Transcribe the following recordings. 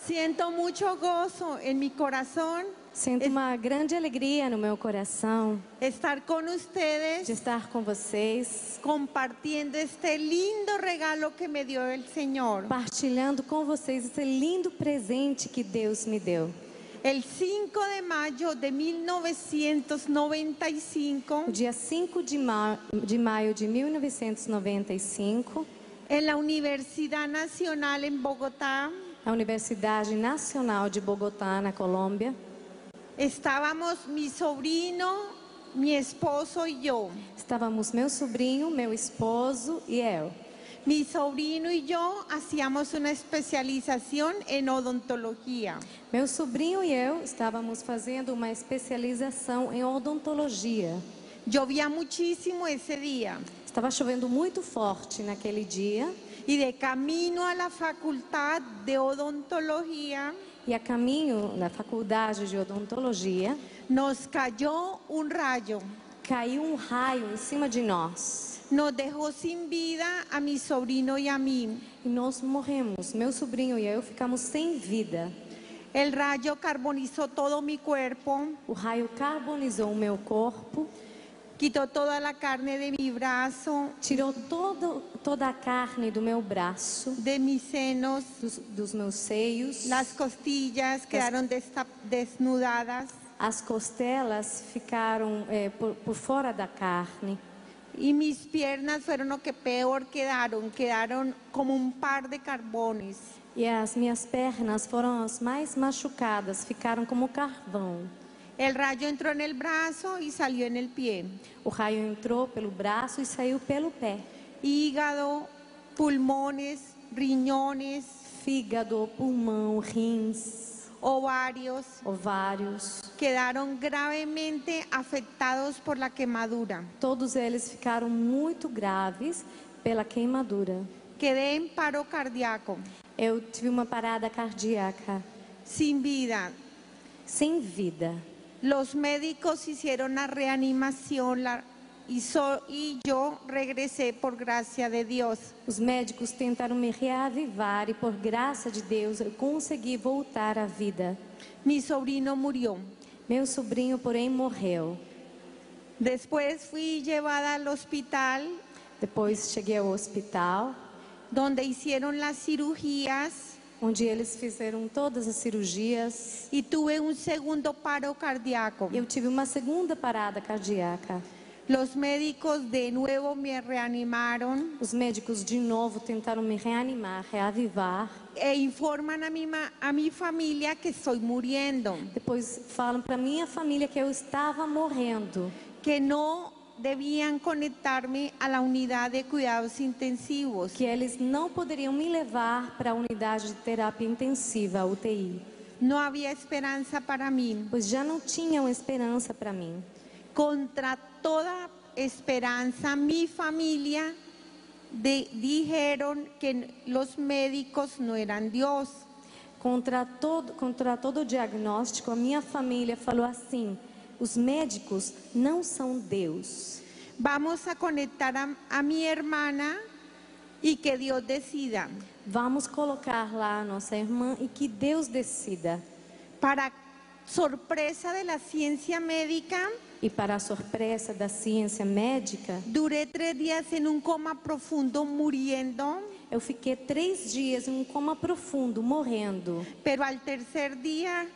Siento mucho gozo en mi corazón Sinto uma grande alegria no meu coração estar con ustedes de estar com vocês, compartiendo este lindo regalo que me dio el Señor. partilhando com vocês esse lindo presente que Deus me deu. El 5 de mayo de 1995, No dia 5 de maio de 1995, en la Universidad Nacional en Bogotá, na Universidade Nacional de Bogotá, na Colômbia, estábamos mi sobrino, mi esposo y yo. estávamos meu sobrinho, meu esposo e eu. Mi sobrino y yo hacíamos una especialización en odontología. Meu sobrinho e eu estávamos fazendo uma especialização em odontologia. Llovía muchísimo ese día Estava chovendo muito forte naquele dia y de camino a la facultad de odontología e a caminho da faculdade de odontologia nos cayó un rayo. caiu um raio em cima de nós Nos dejó sin vida a mi sobrino y a mí. e nós morremos. Meu sobrinho e eu ficamos sem vida. El rayo carbonizó todo mi cuerpo, O raio carbonizou o meu corpo, quitó toda la carne de mi brazo, tirou toda a carne do meu braço, de mis senos. dos meus seios. Las costillas quedaron desnudadas As costelas ficaram por fora da carne. y mis piernas fueron lo que peor quedaron como un par de carbones. E as minhas pernas foram as mais machucadas, ficaram como carvão. El rayo entró en el brazo y salió en el pie. O raio entrou pelo braço e saiu pelo pé. Hígado, pulmones, riñones, Fígado, pulmão, rins, ovarios ovários, quedaron gravemente afectados por la quemadura. todos eles ficaram muito graves pela queimadura. Quedé en paro cardíaco, Eu tive uma parada cardíaca, sin vida. sem vida. Los médicos hicieron la reanimación y yo regresé por gracia de Dios. Os médicos tentaram me reavivar e por graça de Deus eu consegui voltar à vida. Mi sobrino murió. Meu sobrinho, porém, morreu. Después fui llevada al hospital Depois cheguei ao hospital, donde hicieron las cirugías onde eles fizeram todas as cirurgias. y tuve un segundo paro cardíaco. Eu tive uma segunda parada cardíaca. Los médicos de nuevo me reanimaron Os médicos de novo tentaram me reanimar, reavivar. e informan a mi familia que estoy muriendo, Depois falam para minha família que eu estava morrendo, que no debían conectarme a la unidad de cuidados intensivos. que eles não poderiam me levar para a unidade de terapia intensiva, a UTI, No había esperanza para mí. pois já não tinham esperança para mim. Contra toda esperanza, mi familia dijeron que los médicos no eran Dios. Contra todo o diagnóstico, a minha família falou assim: os médicos não são Deus. Vamos a conectar a mi hermana y que Dios decida. Vamos colocar lá a nossa irmã e que Deus decida. Para sorpresa de la ciencia médica, E para a surpresa da ciência médica, duré 3 días en un coma profundo muriendo, eu fiquei 3 dias em um coma profundo, morrendo. pero al tercer día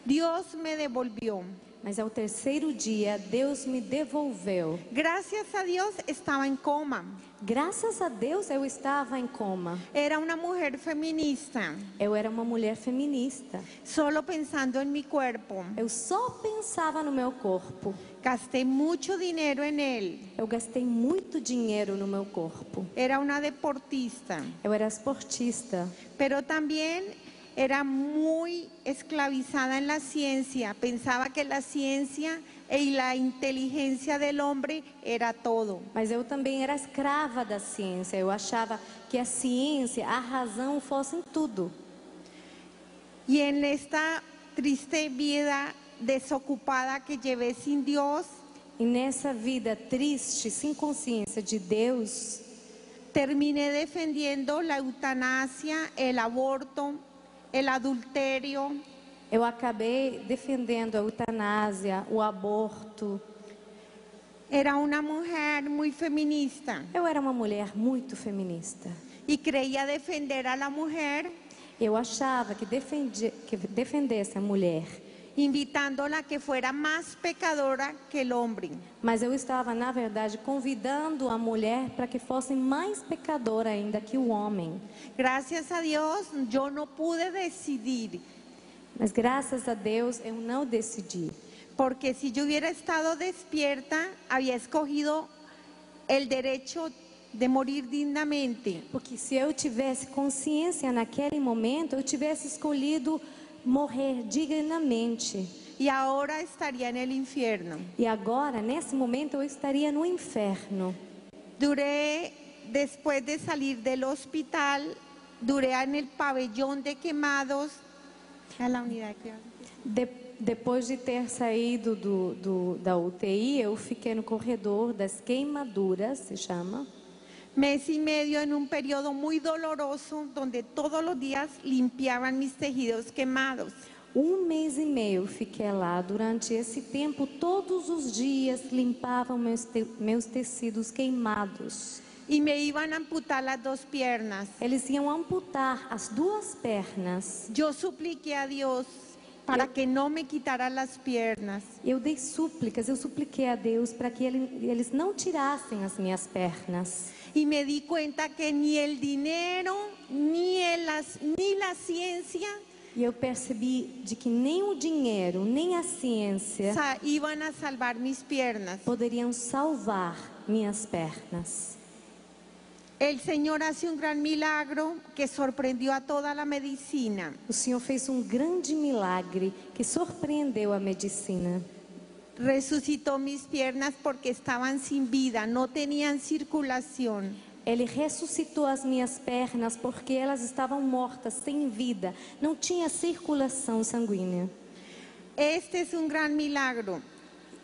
Dios me devolvió. Mas ao terceiro dia, Deus me devolveu. Gracias a Dios estaba en coma. Graças a Deus eu estava em coma. Era una mujer feminista, Eu era uma mulher feminista. solo pensando en mi cuerpo. Eu só pensava no meu corpo. Gasté mucho dinero en él. Eu gastei muito dinheiro no meu corpo. Era una deportista, Eu era esportista. pero también era muy esclavizada en la ciencia. Pensaba que la ciencia y la inteligencia del hombre era todo. Mas eu também era escrava da ciência. Eu achava que a ciência, a razão fossem tudo. Y en esta triste vida desocupada que llevé sin Dios, E nessa vida triste, sem consciência de Deus, terminé defendiendo la eutanasia, el aborto, el adulterio. Eu acabei defendendo a eutanásia, o aborto. Era una mujer muy feminista Eu era uma mulher muito feminista. y creía defender a la mujer, Eu achava que defendesse a mulher, invitándola a que fuera más pecadora que el hombre. mas eu estava, na verdade, convidando a mulher para que fosse mais pecadora ainda que o homem. Gracias a Dios, yo no pude decidir, Mas graças a Deus eu não decidi. porque si yo hubiera estado despierta, había escogido el derecho de morir dignamente. Porque se eu tivesse consciência naquele momento, eu tivesse escolhido morrer dignamente. Y ahora estaría en el infierno. E agora, nesse momento, eu estaria no inferno. Después de salir del hospital, duré en el pabellón de quemados, a la unidad de cuidados. Depois de ter saído da UTI, eu fiquei no corredor das queimaduras, se chama. Mes y medio en un periodo muy doloroso, donde todos los días limpiaban mis tejidos quemados. Mês e meio eu fiquei lá. Durante esse tempo, todos os dias limpavam meus tecidos queimados. Y me iban a amputar las dos piernas. Eles iam amputar as duas pernas. Yo supliqué a Dios para que no me quitara las piernas. Eu dei súplicas, eu supliquei a Deus para que eles não tirassem as minhas pernas. Y me di cuenta que ni el dinero, ni la ciencia E eu percebi de que nem o dinheiro, nem a ciência iban a salvar mis piernas. poderiam salvar minhas pernas. El Señor hace un gran milagro que sorprendió a toda la medicina. O Senhor fez um grande milagre que surpreendeu a medicina. Resucitó mis piernas porque estaban sin vida, no tenían circulación. Ele ressuscitou as minhas pernas porque elas estavam mortas, sem vida, não tinha circulação sanguínea. Este es un gran milagro.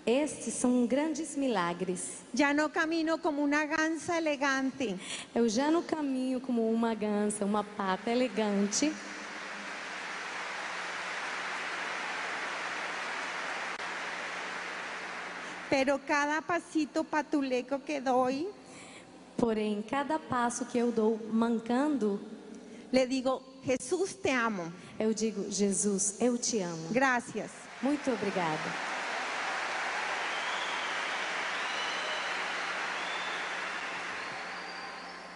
Estes são grandes milagres. Ya no camino como una gansa elegante. Eu já não caminho como uma gansa, uma pata elegante. Pero cada pasito patuleco que doy, Porém, cada passo que eu dou mancando, le digo, Jesús, te amo. eu digo, Jesus, eu te amo. Gracias. Muito obrigada.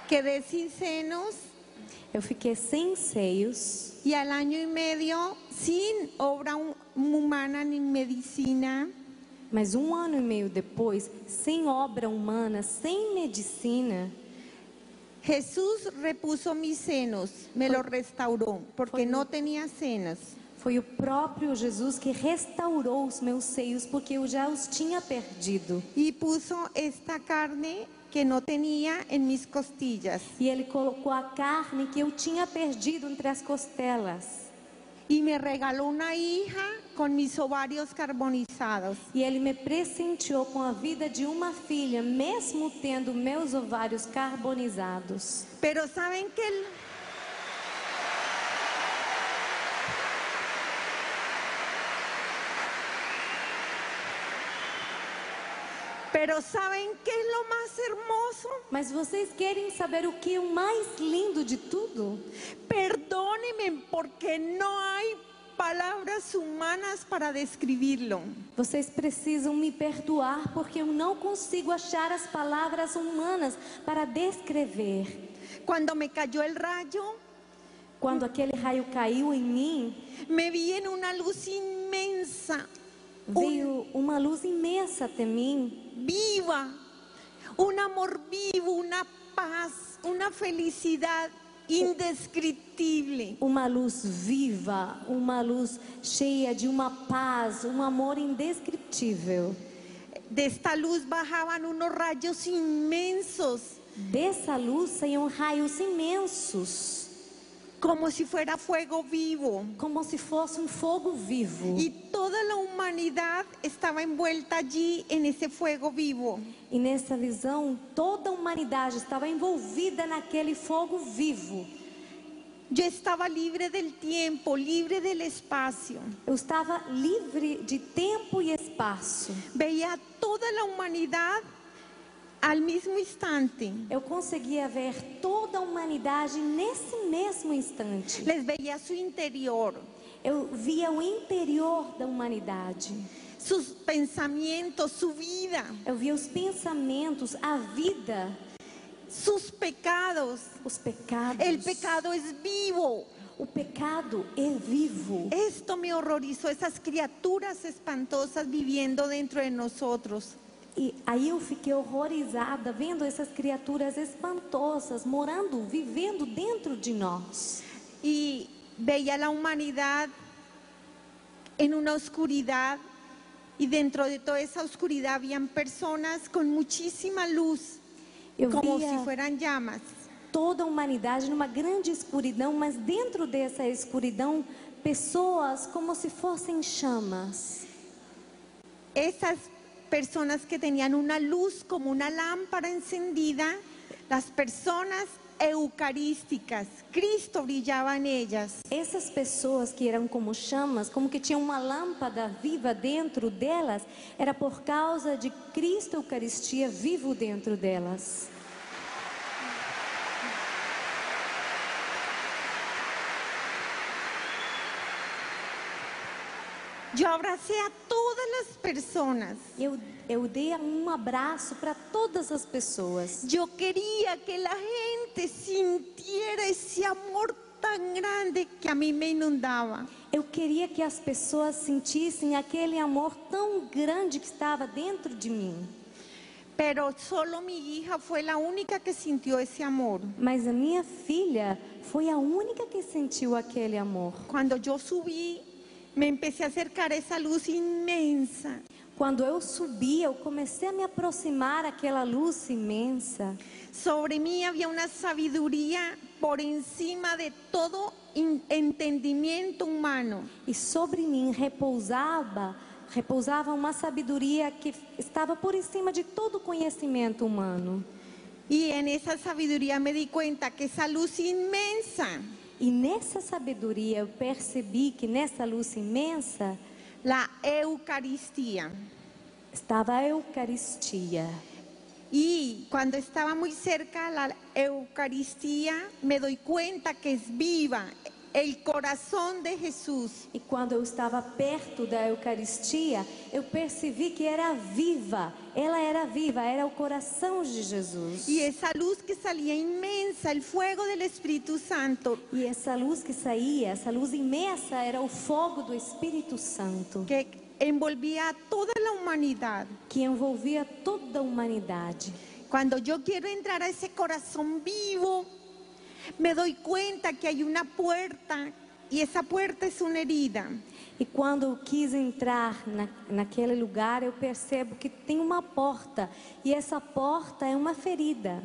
Quedé sin senos Eu fiquei sem seios y al año y medio sin obra humana ni medicina. mas 1 ano e meio depois, sem obra humana, sem medicina, Jesús repuso mis senos, me los restauró porque no tenía senos. foi o próprio Jesus que restaurou os meus seios porque eu já os tinha perdido. Y puso esta carne que no tenía en mis costillas. E Ele colocou a carne que eu tinha perdido entre as costelas. Y me regaló una hija con mis ovarios carbonizados. E Ele me presenteou com a vida de uma filha, mesmo tendo meus ovários carbonizados. Pero saben que ¿saben qué es lo más hermoso? Mas vocês querem saber o que é o mais lindo de tudo? Perdónenme porque no hay palabras humanas para describirlo. Vocês precisam me perdoar porque eu não consigo achar as palavras humanas para descrever. Cuando me cayó el rayo, Quando aquele raio caiu em mim, me vi en una luz inmensa, veio uma luz imensa até mim, viva, un amor vivo, una paz, una felicidad indescriptible. uma luz viva, uma luz cheia de uma paz, um amor indescritível. De esta luz bajaban unos rayos inmensos, Dessa luz saíam raios imensos, como si fuera fuego vivo. como se fosse um fogo vivo. Y toda la humanidad estaba envuelta allí en ese fuego vivo. E nessa visão, toda a humanidade estava envolvida naquele fogo vivo. Yo estaba libre del tiempo, libre del espacio. Eu estava livre de tempo e espaço. Veía toda la humanidad al mismo instante. Eu conseguia ver toda a humanidade nesse mesmo instante. Les veía su interior, Eu via o interior da humanidade. sus pensamientos, su vida, Eu via os pensamentos, a vida, sus pecados. os pecados. El pecado es vivo. O pecado é vivo. Esto me horrorizó, esas criaturas espantosas viviendo dentro de nosotros. E aí eu fiquei horrorizada vendo essas criaturas espantosas morando, vivendo dentro de nós. Y veía la humanidad en una oscuridad, y dentro de toda esa oscuridad habían personas con muchísima luz, Eu como via si fueran llamas. toda a humanidade numa grande escuridão, mas dentro dessa escuridão, pessoas como se fossem chamas. Esas personas que tenían una luz como una lámpara encendida, las personas eucarísticas, Cristo brillaba en ellas. Essas pessoas que eram como chamas, como que tinham uma lâmpada viva dentro delas, era por causa de Cristo Eucaristia vivo dentro delas. Yo abracé a todas las personas. Eu dei um abraço para todas as pessoas. Yo quería que la gente sintiera ese amor tan grande que a mí me inundaba. Eu queria que as pessoas sentissem aquele amor tão grande que estava dentro de mim. Pero solo mi hija fue la única que sintió ese amor. Mas a minha filha foi a única que sentiu aquele amor. Cuando yo subí, me empecé a acercar a esa luz inmensa. Quando eu subi, eu comecei a me aproximar daquela luz imensa. Sobre mí había una sabiduría por encima de todo entendimiento humano. E sobre mim repousava uma sabedoria que estava por cima de todo conhecimento humano. Y en esa sabiduría me di cuenta que esa luz inmensa, E nessa sabedoria eu percebi que nessa luz imensa la Eucaristía. estava a Eucaristia. Y cuando estaba muy cerca a la Eucaristía, me doy cuenta que es viva, el corazón de Jesús. E quando eu estava perto da Eucaristia, eu percebi que era viva. Ela era viva, era o coração de Jesus. Y esa luz que salía inmensa, el fuego del Espíritu Santo, E essa luz que saía, essa luz imensa, era o fogo do Espírito Santo, que envolvía a toda la humanidad. que envolvia toda a humanidade. Cuando yo quiero entrar a ese corazón vivo, me doy cuenta que hay una puerta, y esa puerta es una herida. E quando eu quis entrar naquele lugar, eu percebo que tem uma porta. E essa porta é uma ferida.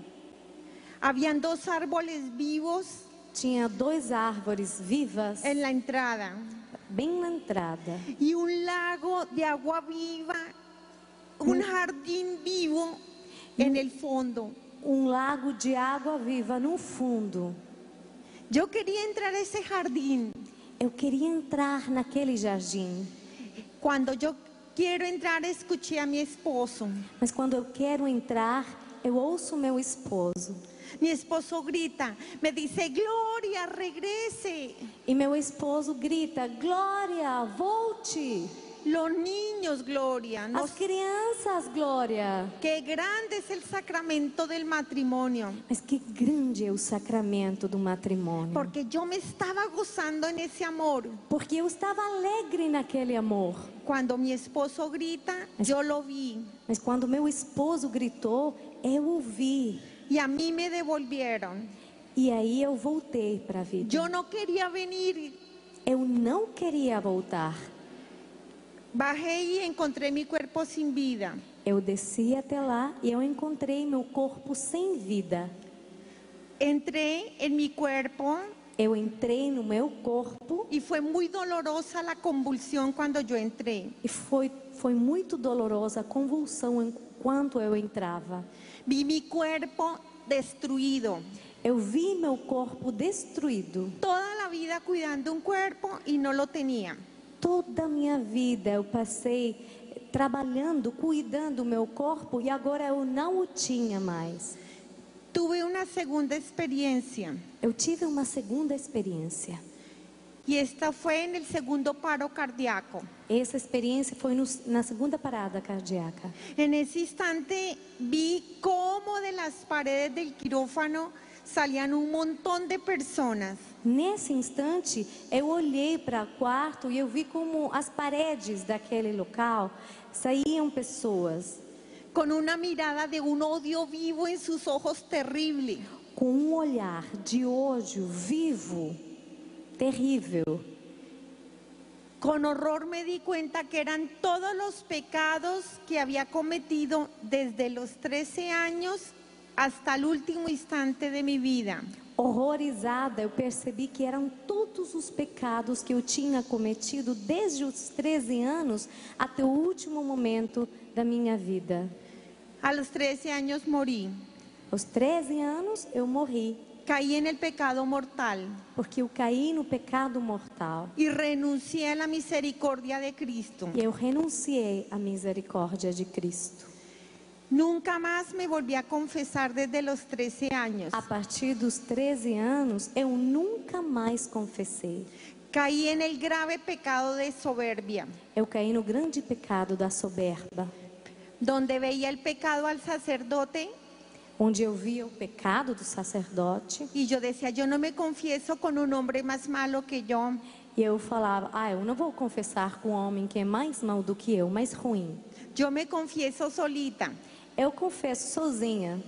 Habían dos árboles vivos Tinha 2 árvores vivas en la entrada bem na entrada. y un lago de agua viva, un jardín vivo en el fondo. Um lago de água viva no fundo. Yo quería entrar a ese jardín. Eu queria entrar naquele jardim. Cuando yo quiero entrar, escuché a mi esposo. Mas quando eu quero entrar, eu ouço meu esposo. Mi esposo grita, me dice, Gloria, regrese. E meu esposo grita: Glória, volte. Los niños, Gloria, As crianças, Glória. qué grande es el sacramento del matrimonio. Mas que grande é o sacramento do matrimônio. Porque yo me estaba gozando en ese amor. Porque eu estava alegre naquele amor. Cuando mi esposo grita, yo lo vi. Mas quando meu esposo gritou, eu ouvi. Y a mí me devolvieron. E aí eu voltei para a vida. Yo no quería venir. Eu não queria voltar. Bajé y encontré mi cuerpo sin vida. Eu desci até lá e eu encontrei meu corpo sem vida. Entré en mi cuerpo Eu entrei no meu corpo y fue muy dolorosa la convulsión cuando yo entré. e foi muito dolorosa a convulsão enquanto eu entrava. Vi mi cuerpo destruido. Eu vi meu corpo destruído. Toda la vida cuidando un cuerpo y no lo tenía. Toda a minha vida eu passei trabalhando, cuidando do meu corpo e agora eu não o tinha mais. Tuve una segunda experiencia Eu tive uma segunda experiência. y esta fue en el segundo paro cardíaco. Essa experiência foi na segunda parada cardíaca. En ese instante vi cómo de las paredes del quirófano salían un montón de personas. Nesse instante, eu olhei para o quarto e eu vi como as paredes daquele local saíam pessoas Con una mirada de un odio vivo en sus ojos terrible. com um olhar de ódio vivo, terrível. Con horror me di cuenta que eran todos los pecados que había cometido desde los 13 años hasta el último instante de mi vida. Horrorizada, eu percebi que eram todos os pecados que eu tinha cometido desde os 13 anos até o último momento da minha vida. A los 13 años morí. Aos 13 anos eu morri, Caí en el pecado mortal porque eu caí no pecado mortal. y renuncié a la misericordia de Cristo. E eu renunciei à misericórdia de Cristo. Nunca más me volví a confesar desde los 13 años. A partir dos 13 anos, eu nunca mais confessei. Caí en el grave pecado de soberbia, Eu caí no grande pecado da soberba, donde veía el pecado al sacerdote onde eu via o pecado do sacerdote y yo decía, yo no me confieso con un hombre más malo que yo. e eu falava, eu não vou confessar com um homem que é mais mau do que eu, mais ruim. Yo me confieso solita. Eu confesso sozinha.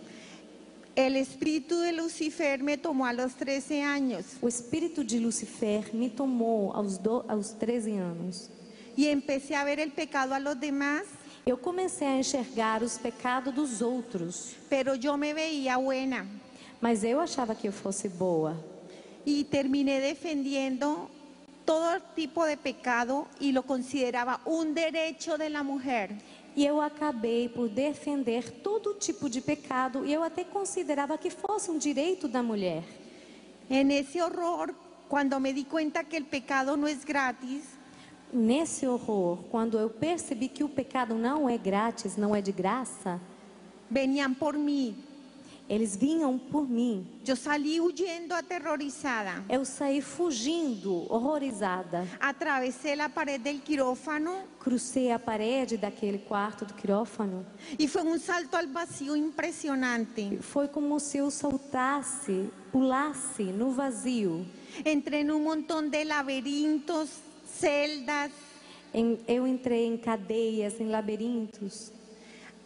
El espíritu de Lucifer me tomó a los 13 años O espírito de Lucifer me tomou aos 13 anos. y empecé a ver el pecado a los demás, Eu comecei a enxergar os pecados dos outros, pero yo me veía buena mas eu achava que eu fosse boa. y terminé defendiendo todo tipo de pecado y lo consideraba un derecho de la mujer. E eu acabei por defender todo tipo de pecado e eu até considerava que fosse um direito da mulher. En ese horror, cuando me di cuenta que el pecado no es gratis, Nesse horror, quando eu percebi que o pecado não é grátis, não é de graça, venían por mí. eles vinham por mim. Yo salí huyendo aterrorizada. Eu saí fugindo, horrorizada. Atravesé la pared del quirófano Crucei a parede daquele quarto do quirófano. y fue un salto al vacío impresionante. Foi como se eu saltasse, pulasse no vazio. Entré en un montón de laberintos, celdas, Eu entrei em cadeias, em labirintos.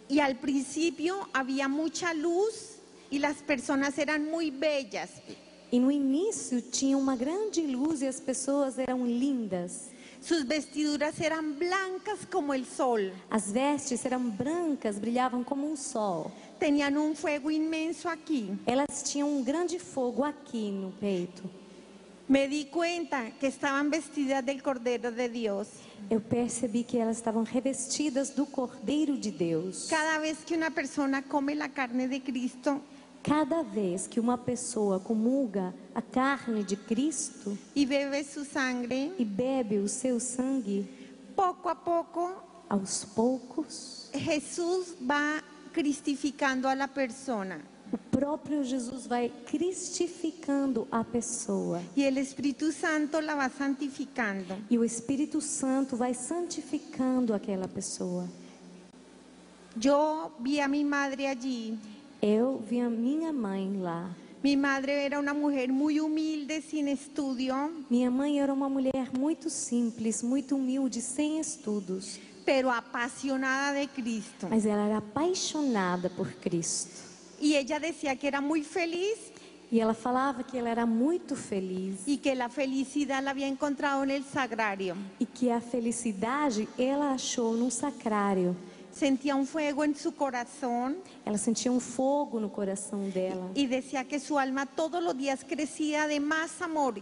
y al principio había mucha luz y las personas eran muy bellas. E no início tinha uma grande luz e as pessoas eram lindas. Sus vestiduras eran blancas como el sol. As vestes eram brancas, brilhavam como um sol. Tenían un fuego inmenso aquí. Elas tinham um grande fogo aqui no peito. Me di cuenta que estaban vestidas del Cordero de Dios. Eu percebi que elas estavam revestidas do Cordeiro de Deus. Cada vez que una persona come la carne de Cristo Cada vez que uma pessoa comulga a carne de Cristo y bebe su sangre, e bebe o seu sangue, poco a poco aos poucos, Jesús va cristificando a la persona o próprio Jesus vai cristificando a pessoa. y el Espíritu Santo la va santificando. E o Espírito Santo vai santificando aquela pessoa. Yo vi a mi madre allí. Eu vi a minha mãe lá. Mi madre era una mujer muy humilde, sin estudio, Minha mãe era uma mulher muito simples, muito humilde, sem estudos. pero apasionada de Cristo. Mas ela era apaixonada por Cristo. Y ella decía que era muy feliz E ela falava que ela era muito feliz. y que la felicidad la había encontrado en el sagrario. E que a felicidade ela achou num sacrário. Sentía un fuego en su corazón Ela sentia um fogo no coração dela. y decía que su alma todos los días crecía de más amor.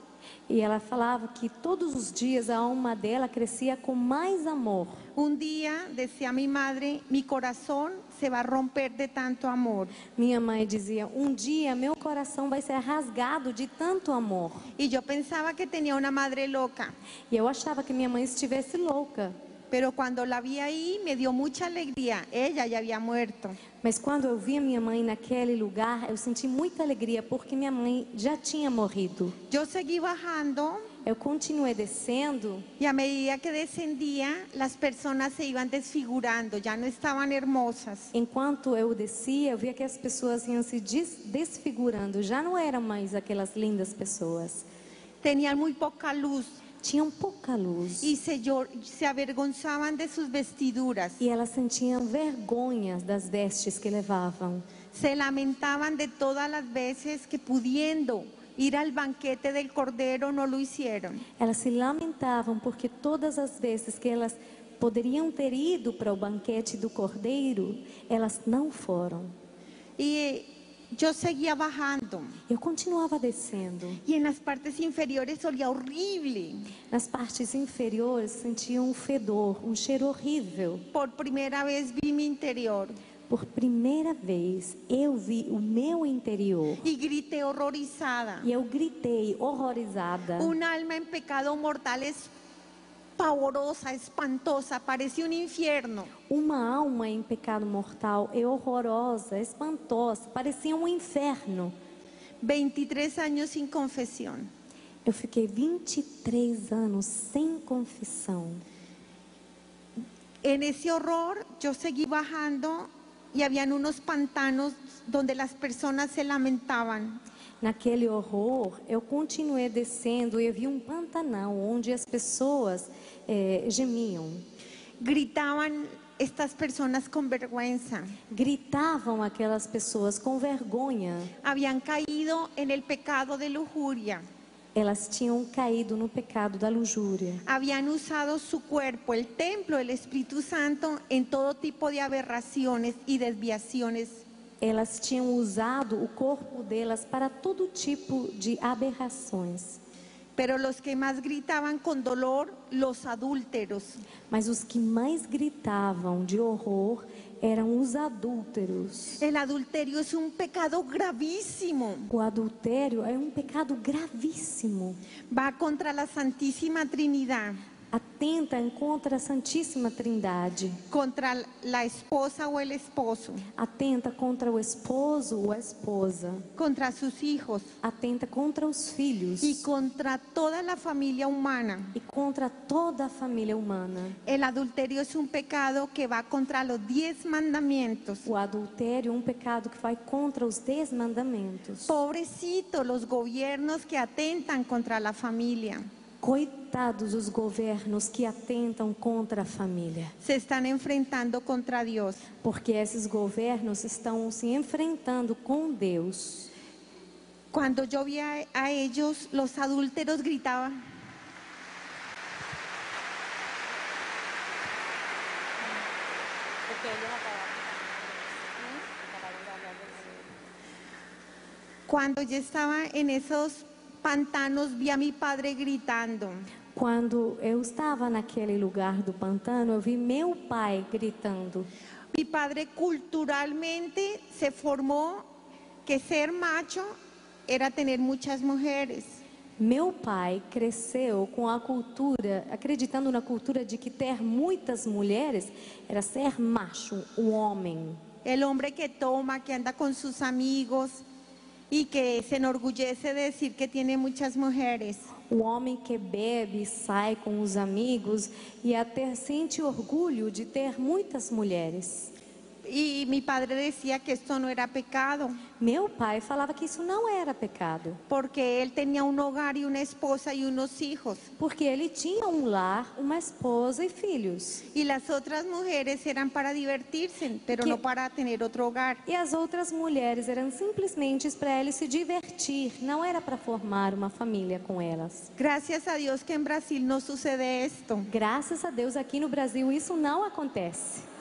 E ela falava que todos os dias a alma dela crescia com mais amor. Un día, decía mi madre, mi corazón se va a romper de tanto amor. Minha mãe dizia: um dia meu coração vai ser rasgado de tanto amor. Y yo pensaba que tenía una madre loca, E eu achava que minha mãe estivesse louca. pero cuando la vi ahí me dio mucha alegría. Ella ya había muerto. Mas quando eu vi a minha mãe naquele lugar, eu senti muita alegria, porque minha mãe já tinha morrido. Yo seguí bajando Eu continuei descendo, y a medida que descendía, las personas se iban desfigurando, ya no estaban hermosas. enquanto eu descia, eu via que as pessoas iam se desfigurando, já não eram mais aquelas lindas pessoas. Tenían muy poca luz Tinham pouca luz. y se avergonzaban de sus vestiduras. E elas sentiam vergonhas das vestes que levavam. Se lamentaban de todas las veces que pudiendo ir al banquete del Cordero no lo hicieron. Elas se lamentavam porque todas as vezes que elas poderiam ter ido para o banquete do Cordeiro, elas não foram. Y yo seguía bajando Eu continuava descendo. y en las partes inferiores olía horrible. Nas partes inferiores sentia um fedor, um cheiro horrível. Por primera vez vi mi interior Por primeira vez eu vi o meu interior y grité horrorizada. e eu gritei horrorizada. Un alma en pecado mortal es pavorosa, espantosa, parece un infierno. Uma alma em pecado mortal é horrorosa, espantosa, parecia um inferno. 23 años sin confesión. Eu fiquei 23 anos sem confissão. En ese horror yo seguí bajando y habían unos pantanos donde las personas se lamentaban. Naquele horror, eu continuei descendo e eu vi um pantanal onde as pessoas gemiam. Gritaban estas personas con vergüenza. Gritavam aquelas pessoas com vergonha. Habían caído en el pecado de lujuria. Elas tinham caído no pecado da luxúria. Habían usado su cuerpo, el templo, el Espíritu Santo, en todo tipo de aberraciones y desviaciones. Elas tinham usado o corpo delas para todo tipo de aberrações. Pero los que más gritaban con dolor, los adúlteros. Mas os que mais gritavam de horror eram os adúlteros. El adulterio es un pecado gravísimo. O adultério é um pecado gravíssimo. Va contra la Santísima Trinidad, Atenta contra a Santíssima Trindade. contra la esposa o el esposo, Atenta contra o esposo ou a esposa. contra sus hijos Atenta contra os filhos. y contra toda la familia humana. E contra toda a família humana. El adulterio es un pecado que va contra los 10 mandamientos. O adultério é um pecado que vai contra os 10 mandamentos. Pobrecitos los gobiernos que atentan contra la familia. Coitados os governos que atentam contra a família. Se están enfrentando contra Dios. Porque esses governos estão se enfrentando com Deus. Cuando yo vi a ellos, los adúlteros gritaban. Cuando yo estaba en esos pantanos, vi a mi padre gritando. Quando eu estava naquele lugar do pantano, eu vi meu pai gritando. Mi padre culturalmente se formó que ser macho era tener muchas mujeres. Meu pai cresceu com a cultura, acreditando na cultura de que ter muitas mulheres era ser macho, um homem. El hombre que toma, que anda con sus amigos y que se enorgullece de decir que tiene muchas mujeres. O homem que bebe, sai com os amigos e até sente orgulho de ter muitas mulheres. Y mi padre decía que esto no era pecado, Meu pai falava que isso não era pecado, porque él tenía un hogar y una esposa y unos hijos. porque ele tinha um lar, uma esposa e filhos. Y las otras mujeres eran para divertirse, pero Que- no para tener otro hogar. E as outras mulheres eram simplesmente para ele se divertir, não era para formar uma família com elas. Gracias a Dios que en Brasil no sucede esto. Graças a Deus aqui no Brasil isso não acontece.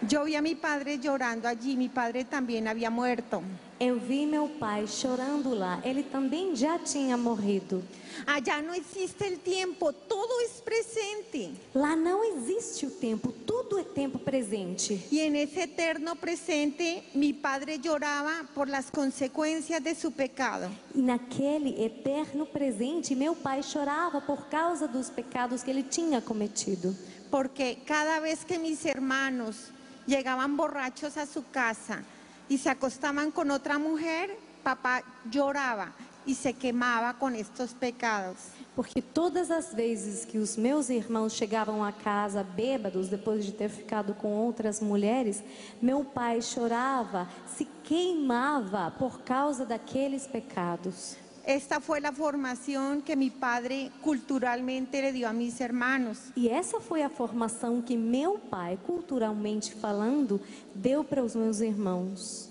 Yo vi a mi padre llorando allí, mi padre también había muerto. Eu vi meu pai chorando lá. Ele também já tinha morrido. Allá no existe el tiempo, todo es presente. Lá não existe o tempo, tudo é tempo presente. Y en ese eterno presente, mi padre lloraba por las consecuencias de su pecado. E naquele eterno presente, meu pai chorava por causa dos pecados que ele tinha cometido. Porque cada vez que mis hermanos llegaban borrachos a su casa y se acostaban con otra mujer, papá lloraba y se quemaba con estos pecados. Porque todas as vezes que os meus irmãos chegavam a casa bêbados, depois de ter ficado com outras mulheres, meu pai chorava, se queimava por causa daqueles pecados. Esta fue la formación que mi padre culturalmente le dio a mis hermanos. E essa foi a formação que meu pai, culturalmente falando, deu para os meus irmãos.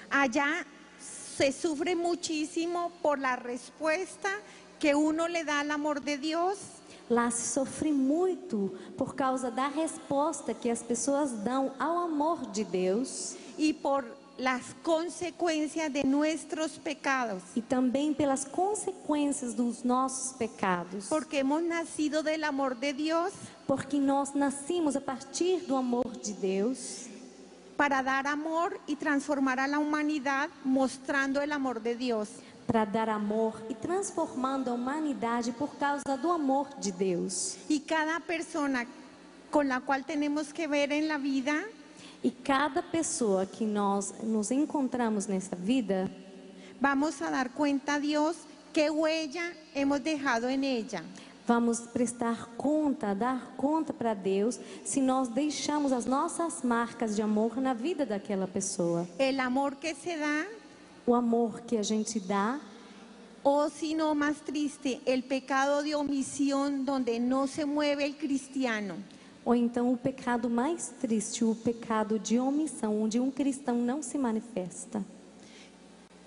Allá se sufre muchísimo por la respuesta que uno le da al amor de Dios. Lá se sofre muito por causa da resposta que as pessoas dão ao amor de Deus Y por las consecuencias de nuestros pecados. e também pelas consequências dos nossos pecados. Porque hemos nacido del amor de Dios Porque nós nascimos a partir do amor de Deus para dar amor y transformar a la humanidad mostrando el amor de Dios. para dar amor e transformando a humanidade por causa do amor de Deus. Y cada persona con la cual tenemos que ver en la vida, E cada pessoa que nós nos encontramos nessa vida, vamos a dar cuenta a Dios qué huella hemos dejado en ella. vamos prestar conta, dar conta para Deus se nós deixamos as nossas marcas de amor na vida daquela pessoa. El amor que se da, O amor que a gente dá, o si no más triste, el pecado de omisión donde no se mueve el cristiano. ou então o pecado mais triste, o pecado de omissão, onde um cristão não se manifesta.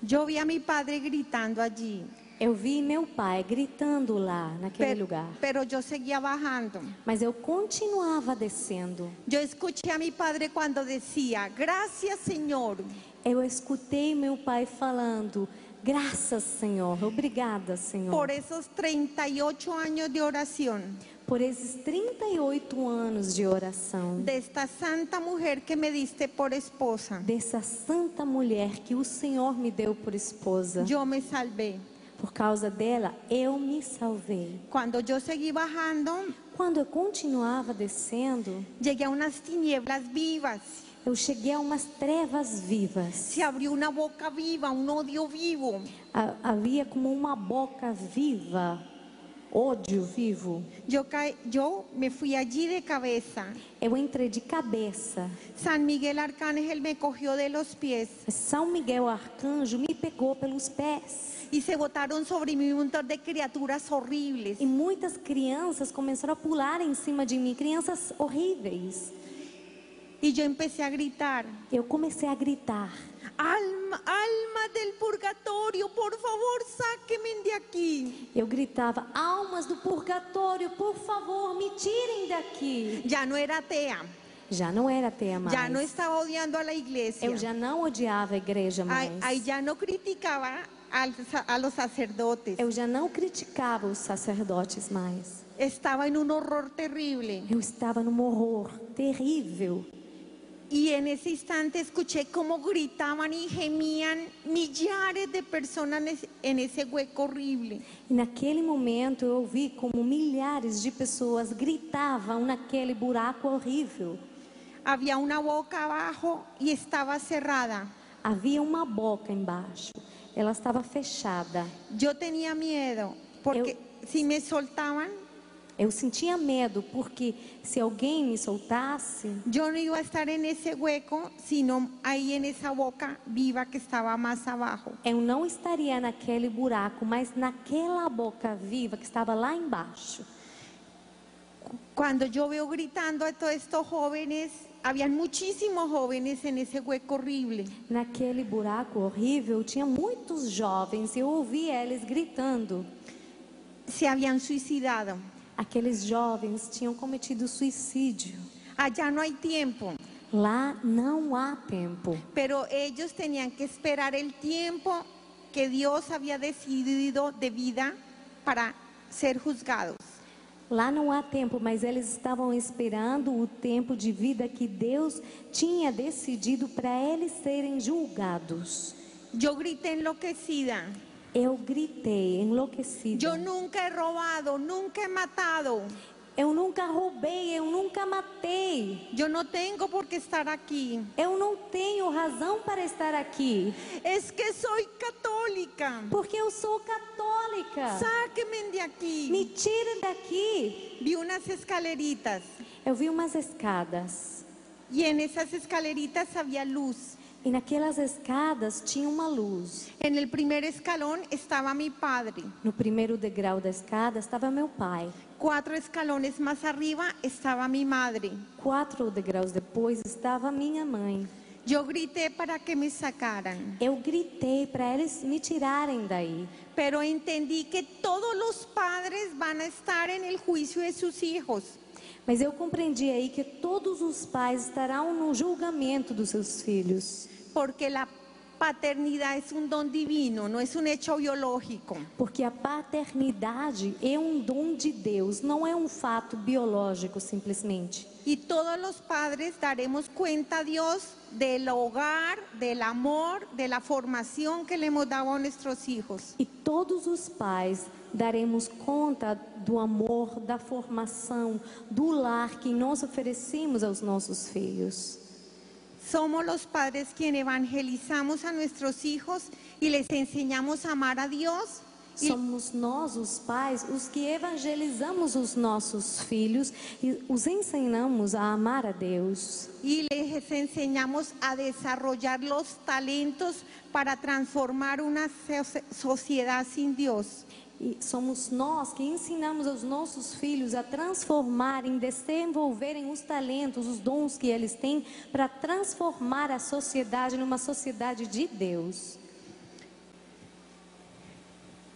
Yo vi a mi padre gritando allí, Eu vi meu pai gritando lá, naquele lugar. pero yo seguía bajando. Mas eu continuava descendo. Yo escuché a mi padre cuando decía, gracias Señor, Eu escutei meu pai falando, graças Senhor, obrigada Senhor. por esos 38 años de oración Por esses 38 anos de oração. de esta santa mujer que me diste por esposa. Dessa santa mulher que o Senhor me deu por esposa. Yo me salvé. Por causa dela, eu me salvei. Cuando yo seguí bajando, Quando eu continuava descendo, llegué a unas tinieblas vivas. eu cheguei a umas trevas vivas. Se abrió una boca viva, un odio vivo. Havia como uma boca viva, ódio vivo. Yo me fui allí de cabeza. Eu entrei de cabeça. San Miguel Arcángel me cogió de los pies São Miguel Arcanjo me pegou pelos pés. y se botaron sobre mí un montón de criaturas horribles. E muitas crianças começaram a pular em cima de mim, crianças horríveis. Y yo empecé a gritar, Eu comecei a gritar: alma del purgatorio, por favor, sáquenme de aquí. eu gritava, almas do purgatório, por favor, me tirem daqui. Ya no era atea, Já não era ateia mais. ya no estaba odiando a la iglesia. Eu já não odiava a igreja mais. Ahí ya no criticaba a los sacerdotes. Eu já não criticava os sacerdotes mais. Estaba en un horror terrible. Eu estava num horror terrível. Y en ese instante escuché cómo gritaban y gemían millares de personas en ese hueco horrible. E naquele momento eu ouvi como milhares de pessoas gritavam naquele buraco horrível. Había una boca abajo y estaba cerrada. Havia uma boca embaixo. Ela estava fechada. Yo tenía miedo porque si me soltaban, Eu sentia medo porque se alguém me soltasse, yo no iba a estar en ese hueco, sino ahí en esa boca viva que estaba más abajo. eu não estaria naquele buraco, mas naquela boca viva que estava lá embaixo. Cuando yo veo gritando a todos estos jóvenes, habían muchísimos jóvenes en ese hueco horrible. Naquele buraco horrível tinha muitos jovens e eu ouvia eles gritando. Se habían suicidado. Aqueles jovens tinham cometido suicídio. Allá no hay tiempo. Lá não há tempo. pero ellos tenían que esperar el tiempo que Dios había decidido de vida para ser juzgados. Lá não há tempo, mas eles estavam esperando o tempo de vida que Deus tinha decidido para eles serem julgados. Yo grité enloquecida. Eu gritei, enlouquecida. Yo nunca he robado, nunca he matado. Eu nunca roubei, eu nunca matei. Yo no tengo por qué estar aquí. Eu não tenho razão para estar aqui, Es que soy católica. porque eu sou católica. Sáquenme de aquí. Me tirem daqui. Vi unas escaleritas Eu vi umas escadas. y en esas escaleritas había luz. E naquelas escadas tinha uma luz. En el primer escalón estaba mi padre. No primeiro degrau da escada estava meu pai. 4 escalones más arriba estaba mi madre. 4 degraus depois estava minha mãe. Yo grité para que me sacaran, Eu gritei para eles me tirarem daí. pero entendí que todos los padres van a estar en el juicio de sus hijos. Mas eu compreendi aí que todos os pais estarão no julgamento dos seus filhos. Porque la paternidad es un don divino, no es un hecho biológico. Porque a paternidade é um dom de Deus, não é um fato biológico simplesmente. Y todos los padres daremos cuenta a Dios del hogar, del amor, de la formación que le hemos dado a nuestros hijos. E todos os pais daremos conta do amor, da formação, do lar que nós oferecemos aos nossos filhos. Somos los padres quienes evangelizamos a nuestros hijos y les enseñamos a amar a Dios. Somos nós, os pais, os que evangelizamos os nossos filhos e os ensinamos a amar a Deus. Y les enseñamos a desarrollar los talentos para transformar una sociedad sin Dios. E somos nós que ensinamos aos nossos filhos a transformarem, desenvolverem os talentos, os dons que eles têm para transformar a sociedade numa sociedade de Deus.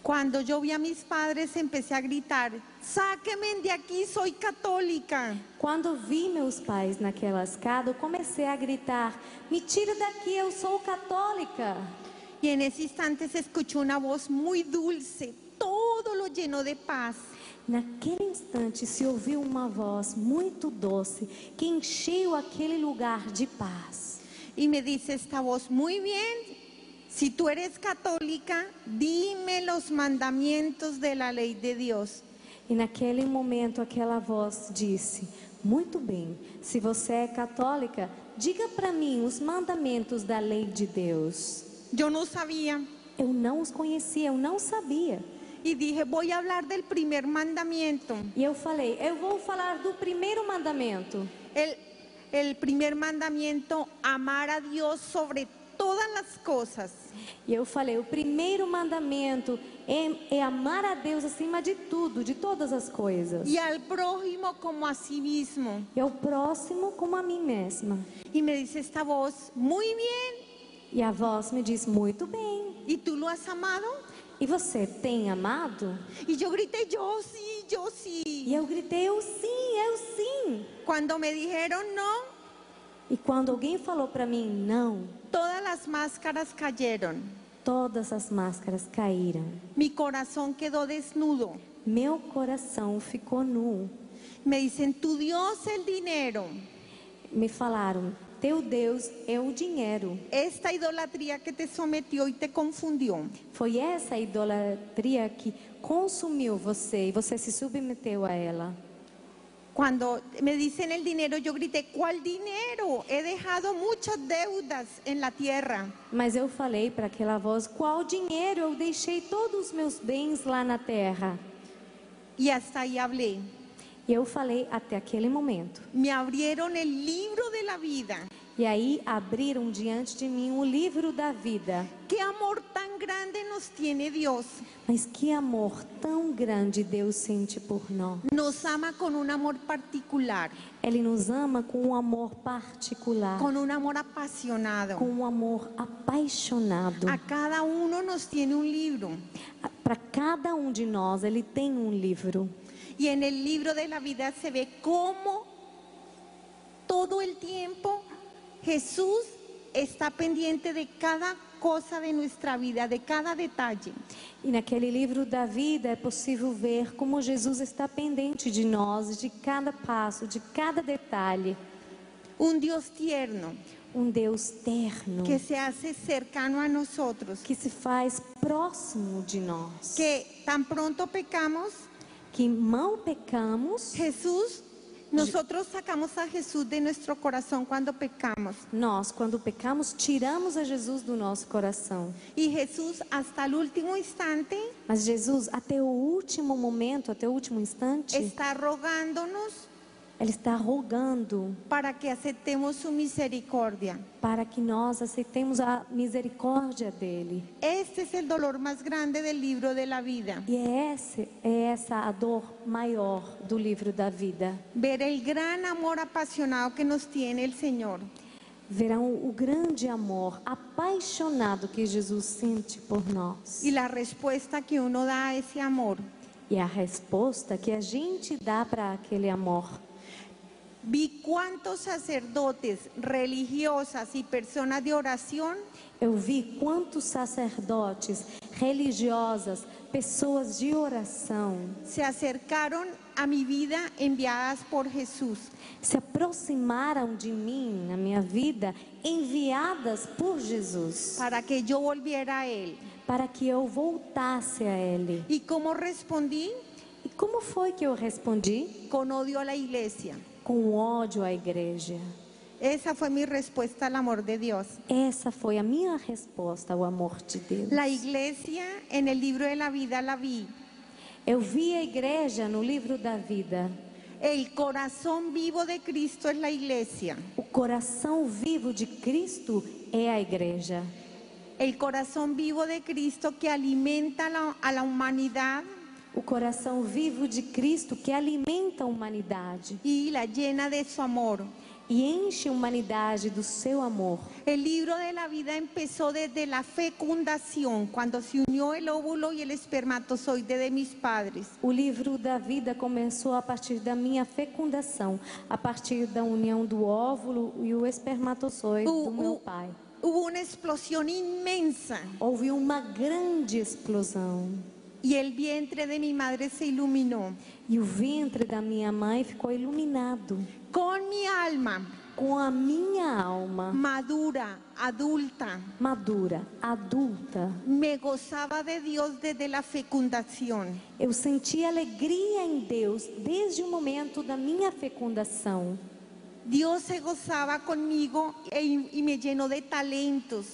Cuando yo vi a mis padres empecé a gritar, sáquenme de aquí, soy católica. Quando vi meus pais naquela escada, eu comecei a gritar: me tira daqui, eu sou católica. Y en ese instante se escuchó una voz muy dulce, todo lo llenó de paz. Naquele instante se ouviu uma voz muito doce que encheu aquele lugar de paz. Y me dice esta voz, muy bien, si tú eres católica, dime los mandamientos de la ley de Dios. E naquele momento aquela voz disse: muito bem, se você é católica, diga para mim os mandamentos da lei de Deus. Yo no sabía Eu não os conhecia, eu não sabia. y dije, voy a hablar del primer mandamiento. E eu falei: eu vou falar do primeiro mandamento. El primer mandamiento, amar a Dios sobre todas las cosas. E eu falei: o primeiro mandamento é amar a Deus acima de tudo, de todas as coisas. Y al prójimo como a sí mismo. E ao próximo como a mim mesma. Y me dice esta voz, muy bien, E a voz me diz: muito bem. ¿y tú lo has amado? E você tem amado? Y yo grité, yo sí, yo sí. E eu gritei: eu sim, eu sim. Cuando me dijeron no, E quando alguém falou para mim não, todas las máscaras cayeron. todas as máscaras caíram. Mi corazón quedó desnudo. Meu coração ficou nu. Me dicen, tu Dios es el dinero. Me falaram: teu Deus é o dinheiro. Esta idolatría que te sometió y te confundió. Foi essa idolatria que consumiu você e você se submeteu a ela. Cuando me dicen el dinero, yo grité, ¿cuál dinero? He dejado muchas deudas en la tierra. Mas eu falei para aquela voz: qual dinheiro? Eu deixei todos os meus bens lá na terra. Y hasta ahí hablé. E eu falei até aquele momento. Me abrieron el libro de la vida. E aí abriram diante de mim o livro da vida. ¿Qué amor tan grande nos tiene Dios? Mas que amor tão grande Deus sente por nós. Nos ama con un amor particular, Ele nos ama com um amor particular, con un amor apasionado. com um amor apaixonado. A cada uno nos tiene un libro. Para cada um de nós, Ele tem um livro. Y en el libro de la vida se ve cómo todo el tiempo Jesús está pendiente de cada cosa de nuestra vida, de cada detalle. E naquele livro da vida é possível ver como Jesus está pendente de nós, de cada passo, de cada detalhe. Un Dios tierno Um Deus terno, que se hace cercano a nosotros, que se faz próximo de nós. que tan pronto pecamos, Que mal pecamos, nosotros sacamos a Jesús de nuestro corazón cuando pecamos. nós, quando pecamos, tiramos a Jesus do nosso coração. Y Jesús hasta el último instante Mas Jesus, até o último momento, até o último instante, está rogándonos Ele está rogando para que aceptemos su misericordia. para que nós aceitemos a misericórdia dEle. Este es el dolor más grande del libro de la vida. E é essa a dor maior do livro da vida. Ver el gran amor apasionado que nos tiene el Señor. Verão o grande amor apaixonado que Jesus sente por nós. Y la respuesta que uno da a ese amor. E a resposta que a gente dá para aquele amor. Vi cuántos sacerdotes, religiosas y personas de oración Eu vi quantos sacerdotes, religiosas, pessoas de oração se acercaron a mi vida enviadas por Jesús. se aproximaram de mim na minha vida, enviadas por Jesus, Para que yo volviera a Él. para que eu voltasse a Ele. ¿Y cómo respondí? E como foi que eu respondi? Con odio a la iglesia. Com ódio à igreja. Esa fue mi respuesta al amor de Dios. Essa foi a minha resposta ao amor de Deus. La iglesia en el libro de la vida la vi. Eu vi a igreja no livro da vida. El corazón vivo de Cristo es la iglesia. O coração vivo de Cristo é a igreja. El corazón vivo de Cristo que alimenta a la humanidad O coração vivo de Cristo que alimenta a humanidade y la llena de su amor. e enche a humanidade do seu amor. El libro de la vida empezó desde la fecundación, cuando se unió el óvulo y el espermatozoide de mis padres. O livro da vida começou a partir da minha fecundação, a partir da união do óvulo e o espermatozoide do meu pai. Hubo una explosión inmensa Houve uma grande explosão y el vientre de mi madre se iluminó. e o ventre da minha mãe ficou iluminado Con mi alma com a minha alma madura, adulta, madura, adulta. me gozaba de Dios desde la fecundación. Eu senti alegria em Deus desde o momento da minha fecundação. Dios se gozaba conmigo y me llenó de talentos.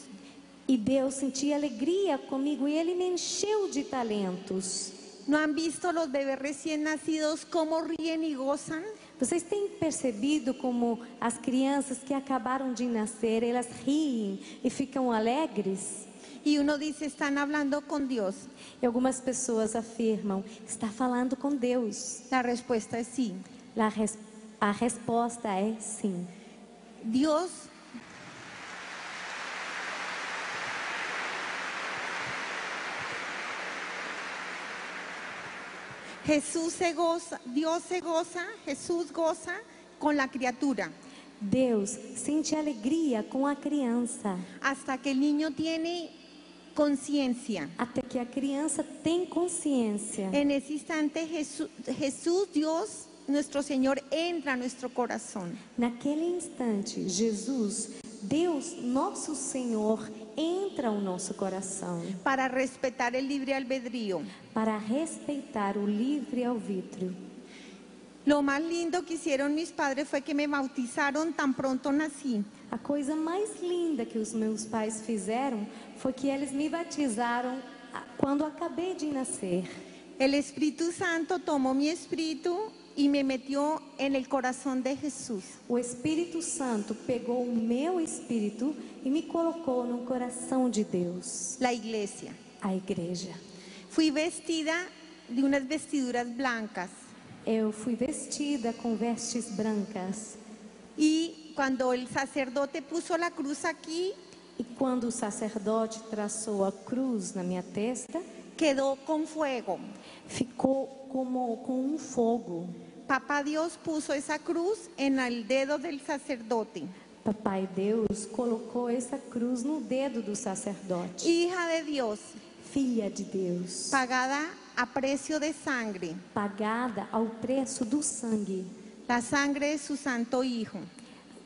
E Deus sentia alegria comigo e Ele me encheu de talentos. ¿No han visto los bebés recién nacidos cómo ríen y gozan? Vocês têm percebido como as crianças que acabaram de nascer, elas riem e ficam alegres? Y uno dice, están hablando con Dios. E algumas pessoas afirmam, está falando com Deus. La respuesta es sí. A resposta é sim. Dios Jesús se goza, Dios se goza, Jesús goza con la criatura. Deus sente alegria com a criança, Hasta que el niño tiene conciencia. até que a criança tem consciência. En ese instante Jesús, Dios, nuestro Señor, entra a nuestro corazón. Naquele instante, Jesus, Deus, nosso Senhor, entra ao nosso coração Para respetar el libre albedrío. para respeitar o livre-arbítrio. Lo más lindo que hicieron mis padres fue que me bautizaron tan pronto nací. A coisa mais linda que os meus pais fizeram foi que eles me batizaram quando acabei de nascer. El Espíritu Santo tomó mi espíritu y me metió en el corazón de Jesús. O Espírito Santo pegou o meu espírito e me colocou no coração de Deus, La iglesia. a igreja. Fui vestida de unas vestiduras blancas. Eu fui vestida com vestes brancas. Y cuando el sacerdote puso la cruz aquí, E quando o sacerdote traçou a cruz na minha testa, quedó con fuego. ficou como com um fogo. Papá Dios puso esa cruz en el dedo del sacerdote. Papai Deus colocou essa cruz no dedo do sacerdote. hija de Dios, Filha de Deus, pagada a precio de sangre, pagada ao preço do sangue, la sangre de su santo Hijo.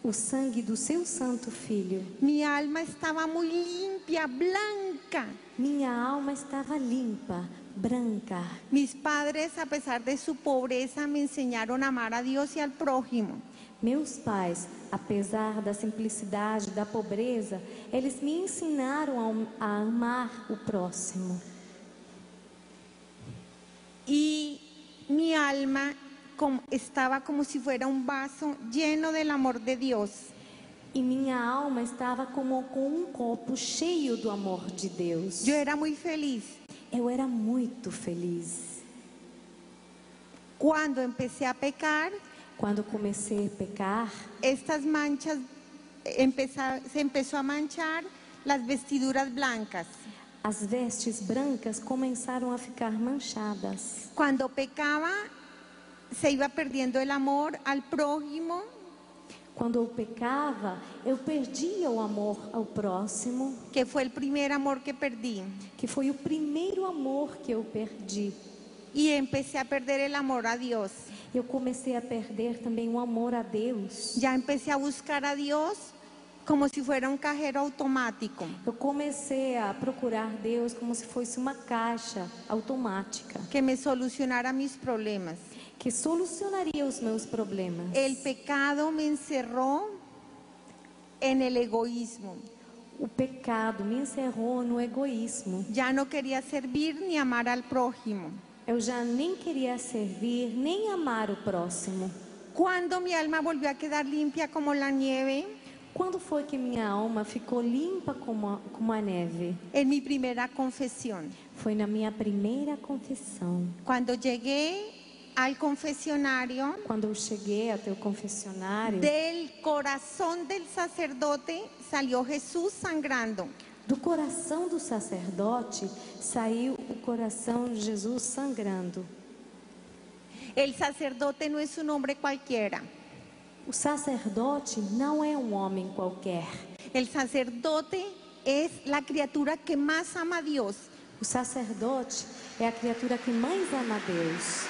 o sangue do seu santo Filho. Mi alma estaba muy limpia, blanca. Minha alma estava limpa, branca. Mis padres, a pesar de su pobreza, me enseñaron a amar a Dios y al prójimo. Meus pais, apesar da simplicidade, da pobreza, eles me ensinaram a amar o próximo. Y mi alma estaba como si fuera un vaso lleno del amor de Dios. E minha alma estava como com um copo cheio do amor de Deus. Yo era muy feliz. Eu era muito feliz. Cuando empecé a pecar, Quando comecei a pecar, estas manchas, se empezó a manchar las vestiduras blancas. as vestes brancas começaram a ficar manchadas. Cuando pecaba, se iba perdiendo el amor al prójimo. Quando eu pecava, eu perdia o amor ao próximo, Que fue el primer amor que perdí. que foi o primeiro amor que eu perdi. Y empecé a perder el amor a Dios. Eu comecei a perder também o amor a Deus. Ya empecé a buscar a Dios como si fuera un cajero automático, Eu comecei a procurar Deus como se fosse uma caixa automática, que me solucionara mis problemas. que solucionaria os meus problemas. El pecado me encerró en el egoísmo. O pecado me encerrou no egoísmo. Ya no quería servir ni amar al prójimo. Eu já nem queria servir, nem amar o próximo. Cuando mi alma volvió a quedar limpia como la nieve, Quando foi que minha alma ficou limpa como a neve? en mi primera confesión. Foi na minha primeira confissão. Cuando llegué al confesionario, Quando eu cheguei até o confessionário, del corazón del sacerdote salió Jesús sangrando. do coração do sacerdote saiu o coração de Jesus sangrando. El sacerdote no es un hombre cualquiera. O sacerdote não é um homem qualquer. El sacerdote es la criatura que más ama a Dios. O sacerdote é a criatura que mais ama a Deus.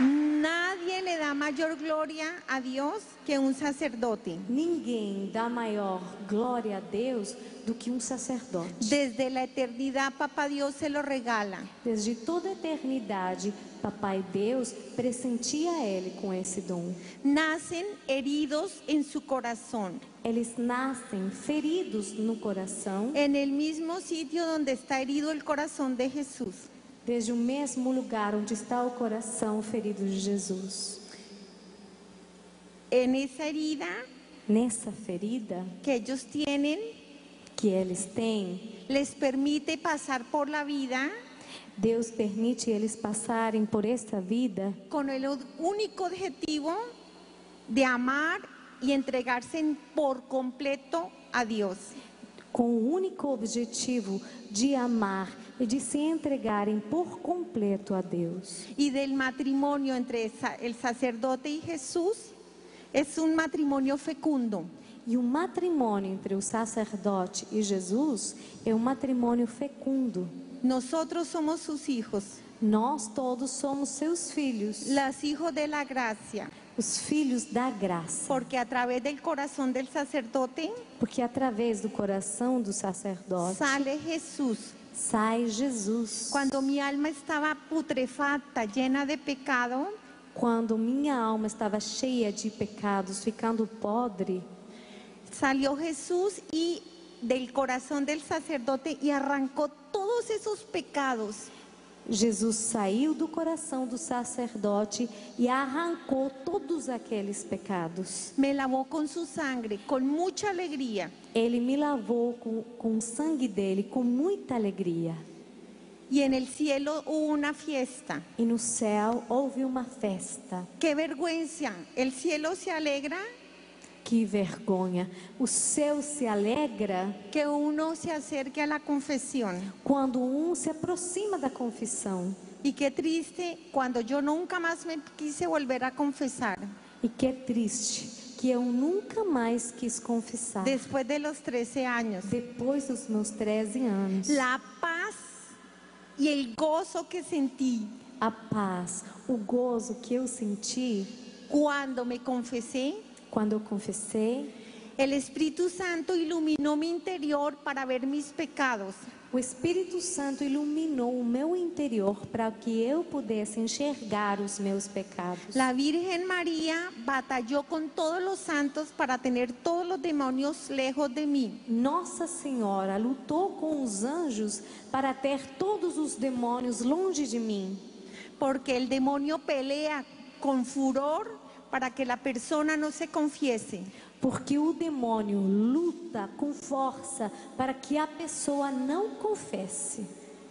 Nadie le da mayor gloria a Dios que un sacerdote. Ninguém dá maior glória a Deus do que um sacerdote. Desde la eternidad, Papá Dios se lo regala. Desde toda a eternidade, Papai Deus presentia a ele com esse dom. Nacen heridos en su corazón, Eles nascem feridos no coração, en el mismo sitio donde está herido el corazón de Jesús. desde o mesmo lugar onde está o coração ferido de Jesus. En esa herida Nessa ferida que ellos tienen, que eles têm, les permite pasar por la vida Deus permite eles passarem por esta vida con el único objetivo de amar y entregarse por completo a Dios. com o único objetivo de amar e de se entregarem por completo a Deus. Y del matrimonio entre el sacerdote y Jesús es un matrimonio fecundo. E o matrimônio entre o sacerdote e Jesus é um matrimônio fecundo. Nosotros somos sus hijos, Nós todos somos seus filhos, los hijos de la gracia, os filhos da graça. porque a través del corazón del sacerdote Porque através do coração do sacerdote sale Jesús. sai Jesus. Cuando mi alma estaba putrefacta, llena de pecado, Quando minha alma estava cheia de pecados, ficando podre, salió Jesús y del corazón del sacerdote y arrancó todos esos pecados. Jesus saiu do coração do sacerdote e arrancou todos aqueles pecados. Me lavó con su sangre, con mucha alegría. Ele me lavou com o sangue dele, com muita alegria. Y en el cielo hubo una fiesta. E no céu houve uma festa. ¡Qué vergüenza! El cielo se alegra Que vergonha! O céu se alegra que uno se acerque a la confesión. quando se aproxima da confissão. Y qué triste cuando yo nunca más me quise volver a confesar. E que triste que eu nunca mais quis confessar. Después de los 13 años. Depois dos meus 13 anos. La paz y el gozo que sentí A paz, o gozo que eu senti cuando me confesé, quando eu confessei. el Espíritu Santo iluminó mi interior para ver mis pecados. O Espírito Santo iluminou o meu interior para que eu pudesse enxergar os meus pecados. La Virgen María batalló con todos los santos para tener todos los demonios lejos de mí. Nossa Senhora lutou com os anjos para ter todos os demônios longe de mim. Porque el demonio pelea con furor para que la persona no se confiese. Porque o demônio luta com força para que a pessoa não confesse.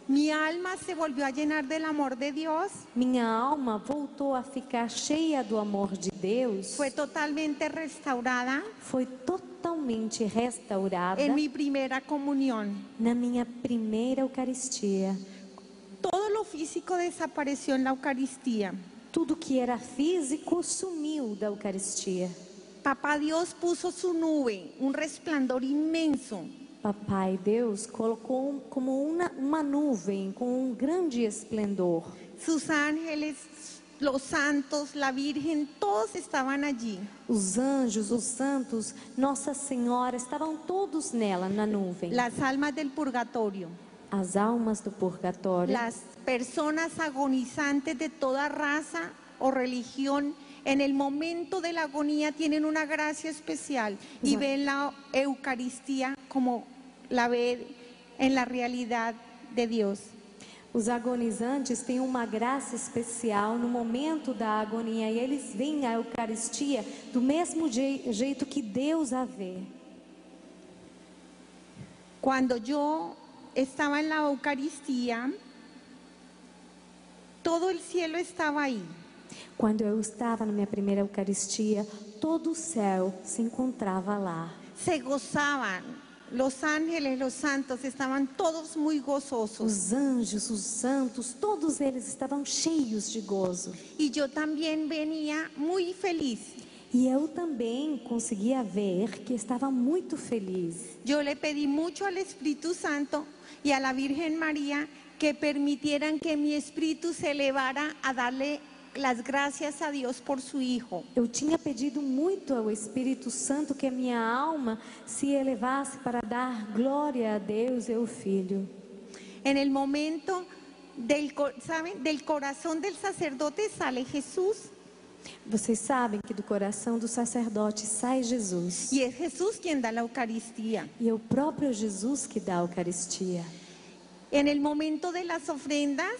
Mi alma se volvió a llenar del amor de Dios. Minha alma voltou a ficar cheia do amor de Deus. Fue totalmente restaurada Foi totalmente restaurada en mi primera comunión. na minha primeira Eucaristia. Todo lo físico desapareció en la Eucaristía. Tudo que era físico sumiu da Eucaristia. Papá Dios puso su nube, un resplandor inmenso. Papai Deus colocou como uma nuvem com um grande esplendor. Sus ángeles, los santos, la Virgen, todos estaban allí. Os anjos, os santos, Nossa Senhora estavam todos nela, na nuvem. Las almas del purgatorio, As almas do purgatório, las personas agonizantes de toda raza o religión, en el momento de la agonía tienen una gracia especial y Exacto. ven la Eucaristía como la ve en la realidad de Dios. os agonizantes têm uma graça especial no momento da agonia e eles veem a Eucaristia do mesmo jeito que Deus a vê. Cuando yo estaba en la Eucaristía, todo el cielo estaba ahí. Quando eu estava na minha primeira Eucaristia, todo o céu se encontrava lá. Se gozaban, los ángeles, los santos estaban todos muy gozosos. Os anjos, os santos, todos eles estavam cheios de gozo. Y yo también venía muy feliz. E eu também conseguia ver que estava muito feliz. Yo le pedí mucho al Espíritu Santo y a la Virgen María que permitieran que mi espíritu se elevara a darle las gracias a Dios por su Hijo. Eu tinha pedido muito ao Espírito Santo que a minha alma se elevasse para dar glória a Deus e ao Filho. En el momento ¿saben? Del corazón del sacerdote sale Jesús Vocês sabem que do coração do sacerdote sai Jesus. y es Jesús quien da la Eucaristía. E é o próprio Jesus que dá a Eucaristia. En el momento de las ofrendas,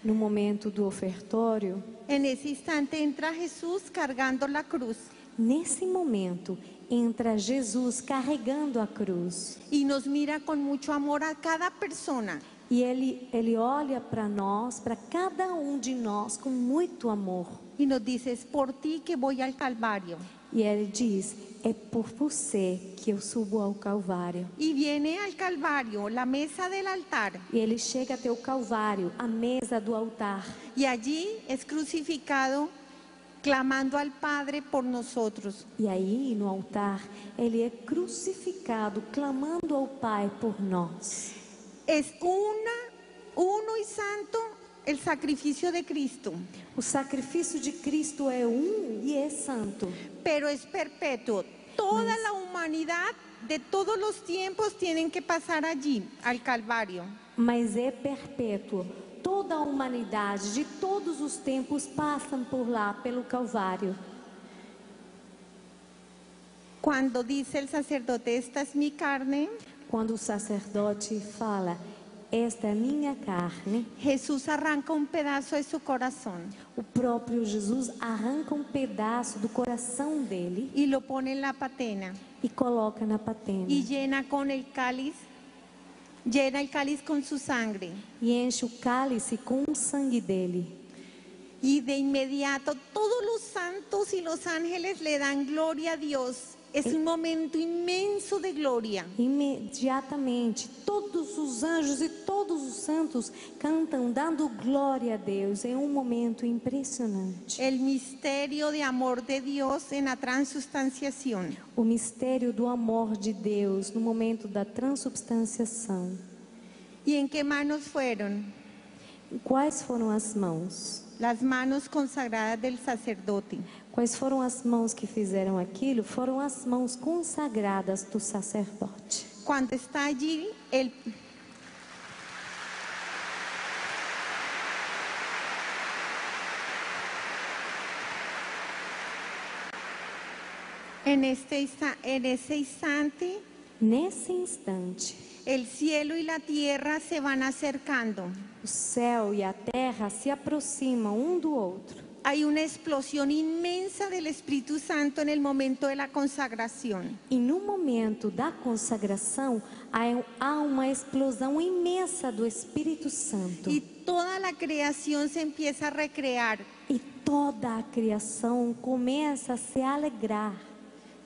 No momento do ofertório, en ese instante entra Jesús cargando la cruz nesse momento, entra Jesus carregando a cruz. y nos mira con mucho amor a cada persona. E ele olha para nós, para cada de nós, com muito amor. Y nos dice, es por ti que voy al Calvario. E ele diz, é por você que eu subo ao Calvário. Y viene al Calvario, la mesa del altar, E ele chega até o Calvário, a mesa do altar. y allí es crucificado clamando al Padre por nosotros. E aí, no altar, ele é crucificado, clamando ao Pai por nós. Es uno y santo el sacrificio de Cristo, O sacrifício de Cristo é e é santo. pero es perpetuo. Toda la humanidad de todos los tiempos tienen que pasar allí, al Calvario. Mas é perpétuo. Toda a humanidade de todos os tempos passam por lá, pelo Calvário. Cuando dice el sacerdote, esta es mi carne, Quando o sacerdote fala, esta é minha carne, Jesús arranca un pedazo de su corazón o próprio Jesus arranca um pedaço do coração dele y lo pone en la patena e coloca na patena. y llena el cáliz con su sangre. E enche o cálice com o sangue dele. Y de inmediato todos los santos y los ángeles le dan gloria a Dios es un momento inmenso de gloria. Imediatamente, todos os anjos e todos os santos cantam dando glória a Deus. É um momento impressionante. El misterio de amor de Dios en la transubstanciación. O mistério do amor de Deus no momento da transubstanciação. ¿Y en qué manos fueron? Quais foram as mãos? Las manos consagradas del sacerdote. Quais foram as mãos que fizeram aquilo? Foram as mãos consagradas do sacerdote. Cuando está allí el... En ese instante, Nesse instante, el cielo y la tierra se van acercando. o céu e a terra se aproximam um do outro. Hay una explosión inmensa del Espíritu Santo en el momento de la consagración. E no momento da consagração, há uma explosão imensa do Espírito Santo. Y toda la creación se empieza a recrear. E toda a criação começa a se alegrar.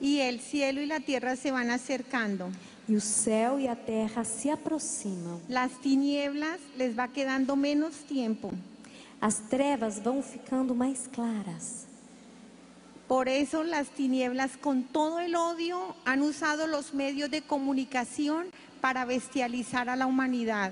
Y el cielo y la tierra se van acercando. E o céu e a terra se aproximam. Las tinieblas les va quedando menos tiempo. As trevas vão ficando mais claras. Por eso las tinieblas, con todo el odio, han usado los medios de comunicación para bestializar a la humanidad.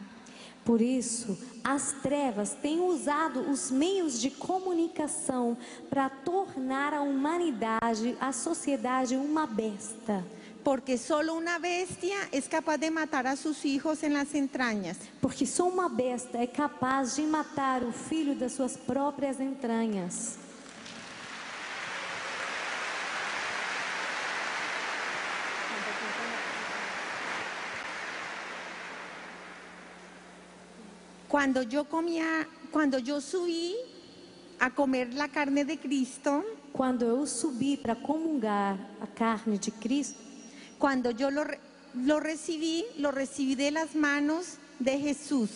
Por isso, as trevas têm usado os meios de comunicação para tornar a humanidade, a sociedade, uma besta. Porque solo una bestia es capaz de matar a sus hijos en las entrañas. Porque só uma besta é capaz de matar o filho das suas próprias entranhas. Cuando yo subí a comer la carne de Cristo, Quando eu subi para comungar a carne de Cristo, cuando yo lo recibí de las manos de Jesús.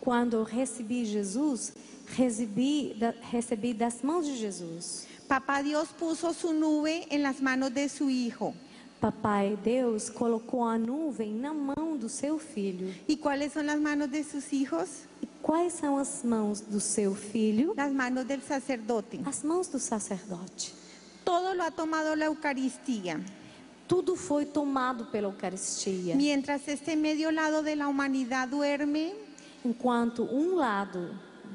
quando eu recebi Jesus, recebi das mãos de Jesus. Papá Dios puso su nube en las manos de su Hijo. Papai Deus colocou a nuvem na mão do seu filho. ¿Y cuáles son las manos de sus hijos? E quais são as mãos do seu filho? Las manos del sacerdote. As mãos do sacerdote. Todo lo ha tomado la Eucaristía. Tudo foi tomado pela Eucaristia. Mientras este medio lado de la humanidad duerme, Enquanto um lado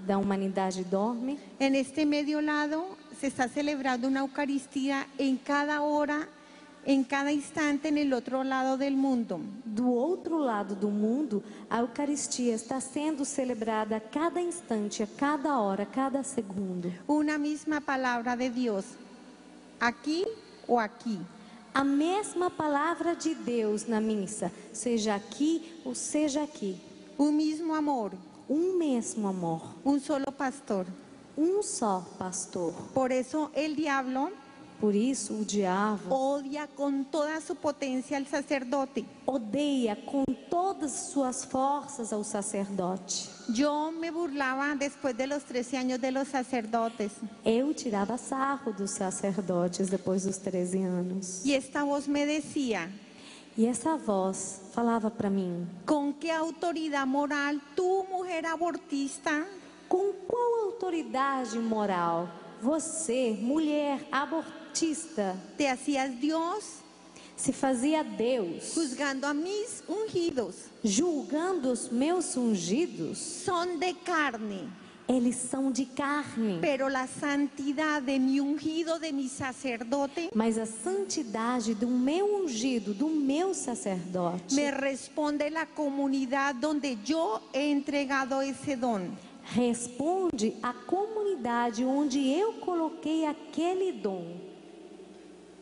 da humanidade dorme, en este medio lado se está celebrando una Eucaristía en cada hora, en cada instante en el otro lado del mundo. do outro lado do mundo, a Eucaristia está sendo celebrada a cada instante, a cada hora, a cada segundo. Una misma palabra de Dios, aquí o aquí. A mesma palavra de Deus na missa, seja aqui ou seja aqui. Un mismo amor, Um mesmo amor, un solo pastor. um só pastor. Por eso el diablo Por isso o diabo odia con toda su potencia al sacerdote. odeia com todas as suas forças ao sacerdote. Yo me burlaba después de los 13 años de los sacerdotes. Eu tirava sarro dos sacerdotes depois dos 13 anos. Y esta voz me decía, E essa voz falava para mim: ¿con qué autoridad moral tú, mujer abortista, com qual autoridade moral você, mulher abortista, te hacías Dios se fazia Deus, juzgando a mis ungidos? julgando os meus ungidos? Son de carne, Eles são de carne, pero la santidad de mi ungido, de mi sacerdote, mas a santidade do meu ungido, do meu sacerdote, me responde la comunidad donde yo he entregado ese don. responde à comunidade onde eu coloquei aquele dom.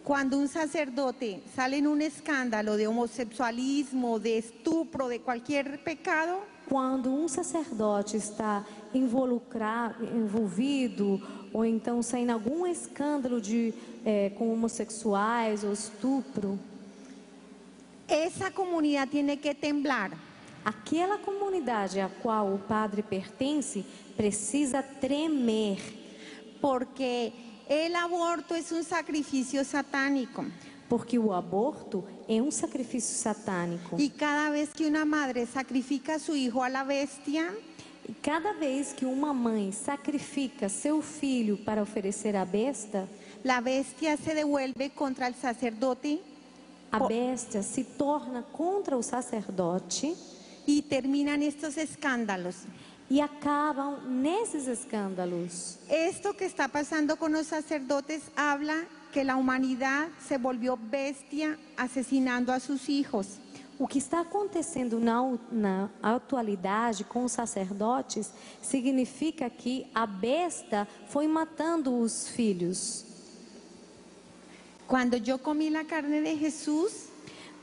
Cuando un sacerdote sale en un escándalo de homosexualismo, de estupro, de cualquier pecado, Quando um sacerdote está envolvido, ou então sai em algum escândalo com homossexuais ou estupro, esa comunidad tiene que temblar. aquela comunidade a qual o padre pertence precisa tremer, Porque el aborto es un sacrificio satánico. porque o aborto é um sacrifício satânico. Y cada vez que una madre sacrifica a su hijo a la bestia, E cada vez que uma mãe sacrifica seu filho para oferecer a besta, la bestia se devuelve contra el sacerdote a bestia se torna contra o sacerdote y terminan estos escándalos. e acabam nesses escândalos. Esto que está pasando con los sacerdotes habla que la humanidad se volvió bestia asesinando a sus hijos. O que está acontecendo na atualidade com os sacerdotes significa que a besta foi matando os filhos. Cuando yo comí la carne de Jesús,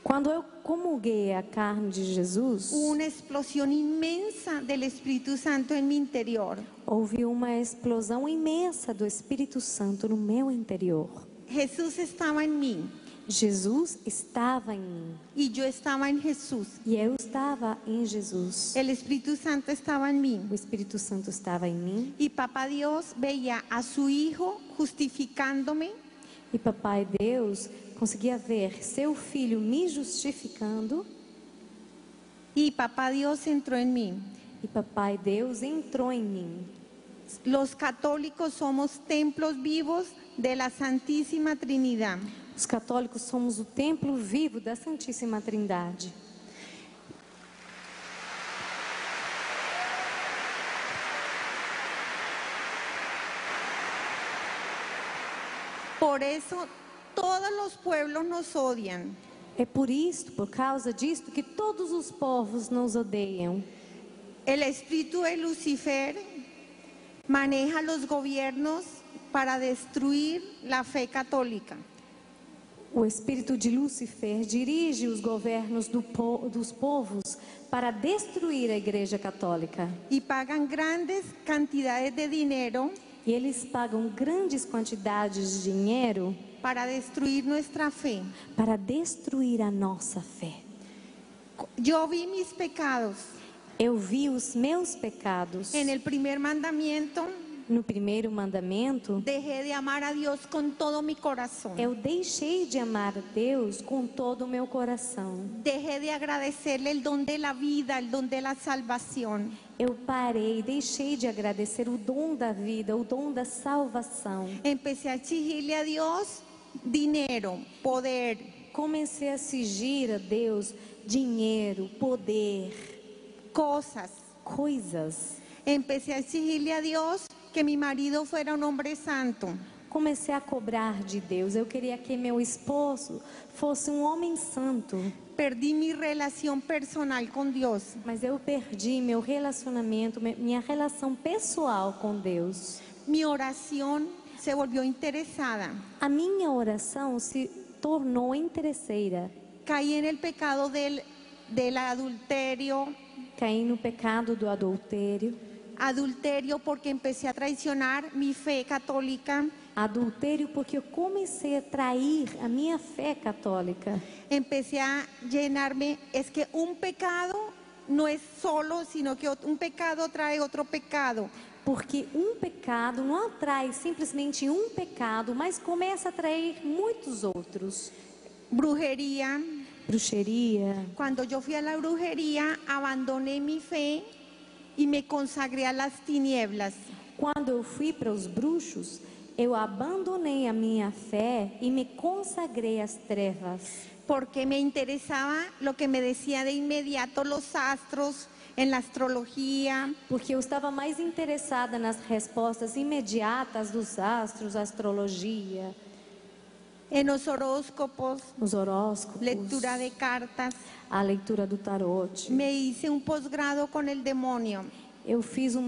Quando eu comunguei a carne de Jesus, hubo una explosión inmensa del Espíritu Santo en mi interior. houve uma explosão imensa do Espírito Santo no meu interior. Jesús estaba en mí Jesus estava em mim y yo estaba en Jesús. e eu estava em Jesus. El Espíritu Santo estaba en mí. O Espírito Santo estava em mim Y Papá Dios veía a su Hijo justificándome e Papai Deus conseguia ver seu filho me justificando y Papá Dios entró en mí. e Papai Deus entrou em mim. Los católicos somos templos vivos de la Santísima Trinidad. Os católicos somos o templo vivo da Santíssima Trindade. Por eso todos los pueblos nos odian. É por isto, por causa disto, que todos os povos nos odeiam. El espíritu de Lucifer maneja los gobiernos para destruir la fe católica. O espírito de Lúcifer dirige os governos dos povos para destruir a Igreja Católica. Y pagan grandes cantidades de dinero E eles pagam grandes quantidades de dinheiro para destruir nuestra fe. para destruir a nossa fé. Yo vi mis pecados Eu vi os meus pecados. en el primer mandamiento. No primeiro mandamento, Dejé de amar a Dios con todo mi corazón. eu deixei de amar a Deus com todo o meu coração. Dejé de agradecerle el don de la vida, el don de la salvación. Eu parei, deixei de agradecer o dom da vida, o dom da salvação. Empecé a exigirle a Dios dinero, poder, Comecei a exigir a Deus dinheiro, poder, cosas. coisas. Empecé a exigirle a Dios que mi marido fuera un hombre santo. Comecei a cobrar de Deus. Eu queria que meu esposo fosse um homem santo. Perdí mi relación personal con Dios. Mas eu perdi meu relacionamento, minha relação pessoal com Deus. Mi oración se volvió interesada. A minha oração se tornou interesseira. Caí en el pecado del adulterio. Caí no pecado do adultério. Adulterio porque empecé a traicionar mi fe católica. Adultério porque eu comecei a trair a minha fé católica. Empecé a llenarme. Es que un pecado no es solo, sino que un pecado trae otro pecado. Porque um pecado não atrai simplesmente um pecado, mas começa a atrair muitos outros. Brujería. Bruxeria. Cuando yo fui a la brujería, abandoné mi fe y me consagré a las tinieblas. Quando eu fui para os bruxos, eu abandonei a minha fé e me consagrei às trevas. Porque me interesaba lo que me decía de inmediato los astros, en la astrología. Porque eu estava mais interessada nas respostas imediatas dos astros, astrologia, En los horóscopos, nos horóscopos, lectura de cartas. a leitura do tarot. Me hice un posgrado con el demonio. Eu fiz um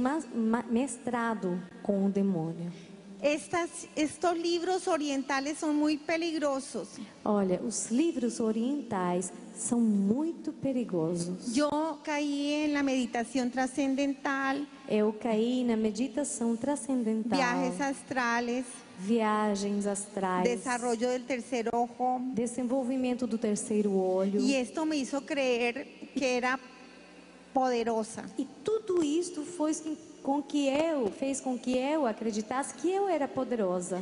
mestrado com o demônio. Estos libros orientales son muy peligrosos. Olha, os livros orientais são muito perigosos. Yo caí en la meditación trascendental, Eu caí na meditação transcendental, viajes astrales, viagens astrais, desarrollo del tercer ojo. desenvolvimento do terceiro olho. Y esto me hizo creer que era poderosa. E tudo isto fez com que eu acreditasse que eu era poderosa.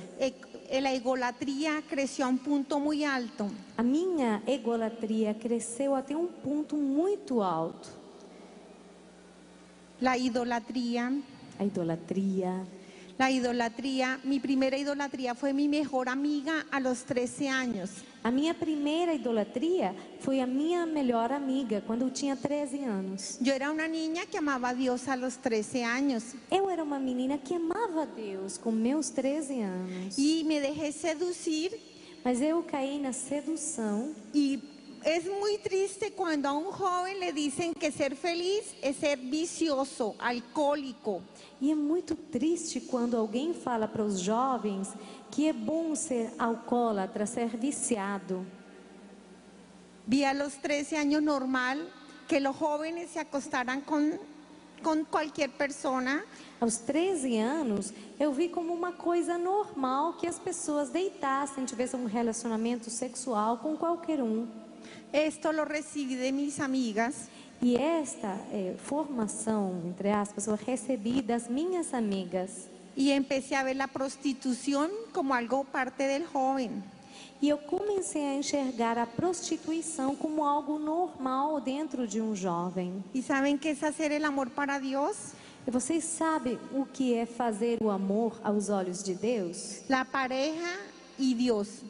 La egolatría creció a un punto muy alto. A minha egolatria cresceu até um ponto muito alto. La idolatría, mi primera idolatría fue mi mejor amiga a los 13 años. A minha primeira idolatria foi a minha melhor amiga quando eu tinha 13 anos. Yo era una niña que amaba a Dios a los 13 años Eu era uma menina que amava a Deus com meus 13 anos. y me dejé seducir, Mas eu caí na sedução. y es muy triste cuando a un joven le dicen que ser feliz es ser vicioso, alcohólico. E é muito triste quando alguém fala para os jovens que é bom ser alcoólatra, ser viciado. Vi a los 13 años normal que los jóvenes se acostaran con cualquier persona. Aos 13 anos, eu vi como uma coisa normal que as pessoas deitassem, tivessem um relacionamento sexual com qualquer um. Esto lo recibí de mis amigas. E esta formação, entre aspas, eu recebi das minhas amigas. Y empecé a ver la prostitución como algo parte del joven. E eu comecei a enxergar a prostituição como algo normal dentro de um jovem. ¿Y saben qué es hacer el amor para Dios? E vocês sabem o que é fazer o amor aos olhos de Deus? La pareja y Dios.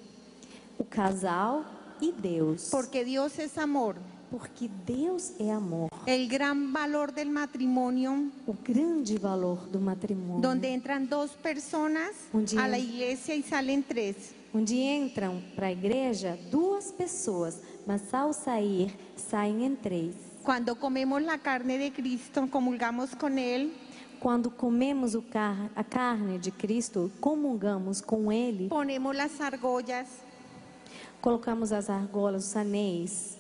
O casal e Deus. Porque Dios es amor. Porque Deus é amor. El gran valor del matrimonio, O grande valor do matrimônio. donde entran dos personas a la iglesia y salen tres. Onde entram para a igreja 2 pessoas, mas ao sair, saem em 3. Cuando comemos la carne de Cristo, comulgamos con Él, Quando comemos a carne de Cristo, comungamos com Ele, ponemos las argollas colocamos as argolas, os anéis,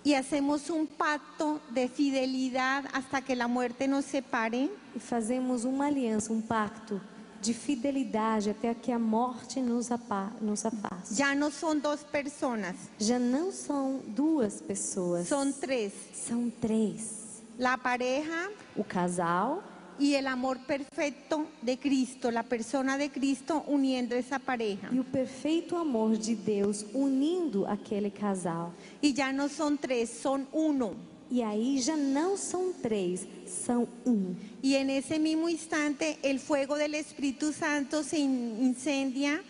y hacemos un pacto de fidelidad hasta que la muerte nos separe. e fazemos uma aliança, um pacto de fidelidade até que a morte nos afaste. Ya no son dos personas, Já não são 2 pessoas, son tres. são 3. La pareja O casal y el amor perfecto de Cristo, la persona de Cristo uniendo esa pareja. e o perfeito amor de Deus unindo aquele casal. Y ya no son tres, son uno. E aí já não são 3, são 1. Y en ese mismo instante el fuego del Espíritu Santo se incendia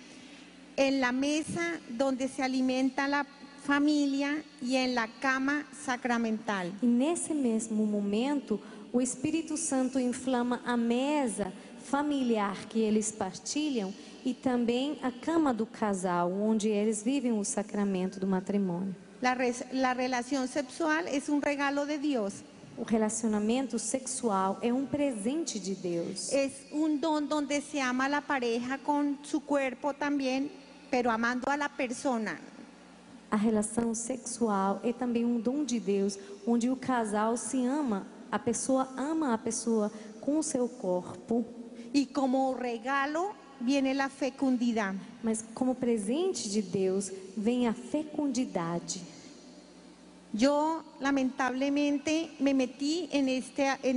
en la mesa donde se alimenta la familia y en la cama sacramental. E nesse mesmo momento, o Espírito Santo inflama a mesa familiar que eles partilham e também a cama do casal, onde eles vivem o sacramento do matrimônio. La relación sexual es un regalo de Dios. O relacionamento sexual é um presente de Deus. Es un don donde se ama a la pareja con su cuerpo también, pero amando a la persona. A relação sexual é também um dom de Deus, onde o casal se ama, ama a pessoa com o seu corpo, Y como regalo viene la fecundidad. mas como presente de Deus vem a fecundidade. Yo lamentablemente me metí en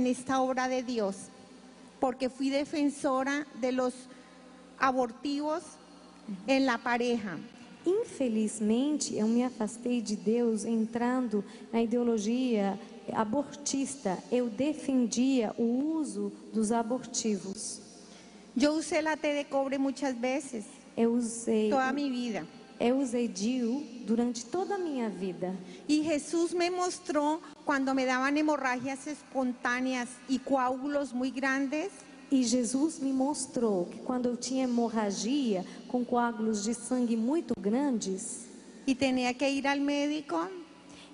esta obra de Dios porque fui defensora de los abortivos en la pareja. Infelizmente, eu me afastei de Deus entrando na ideologia abortista. Eu defendia o uso dos abortivos. Yo usé la T de cobre muchas veces, Eu usei toda mi vida. DIU durante toda a minha vida. Y Jesús me mostró cuando me daban hemorragias espontáneas y coágulos muy grandes, E Jesus me mostrou que quando eu tinha hemorragia com coágulos de sangue muito grandes, y tenía que ir al médico.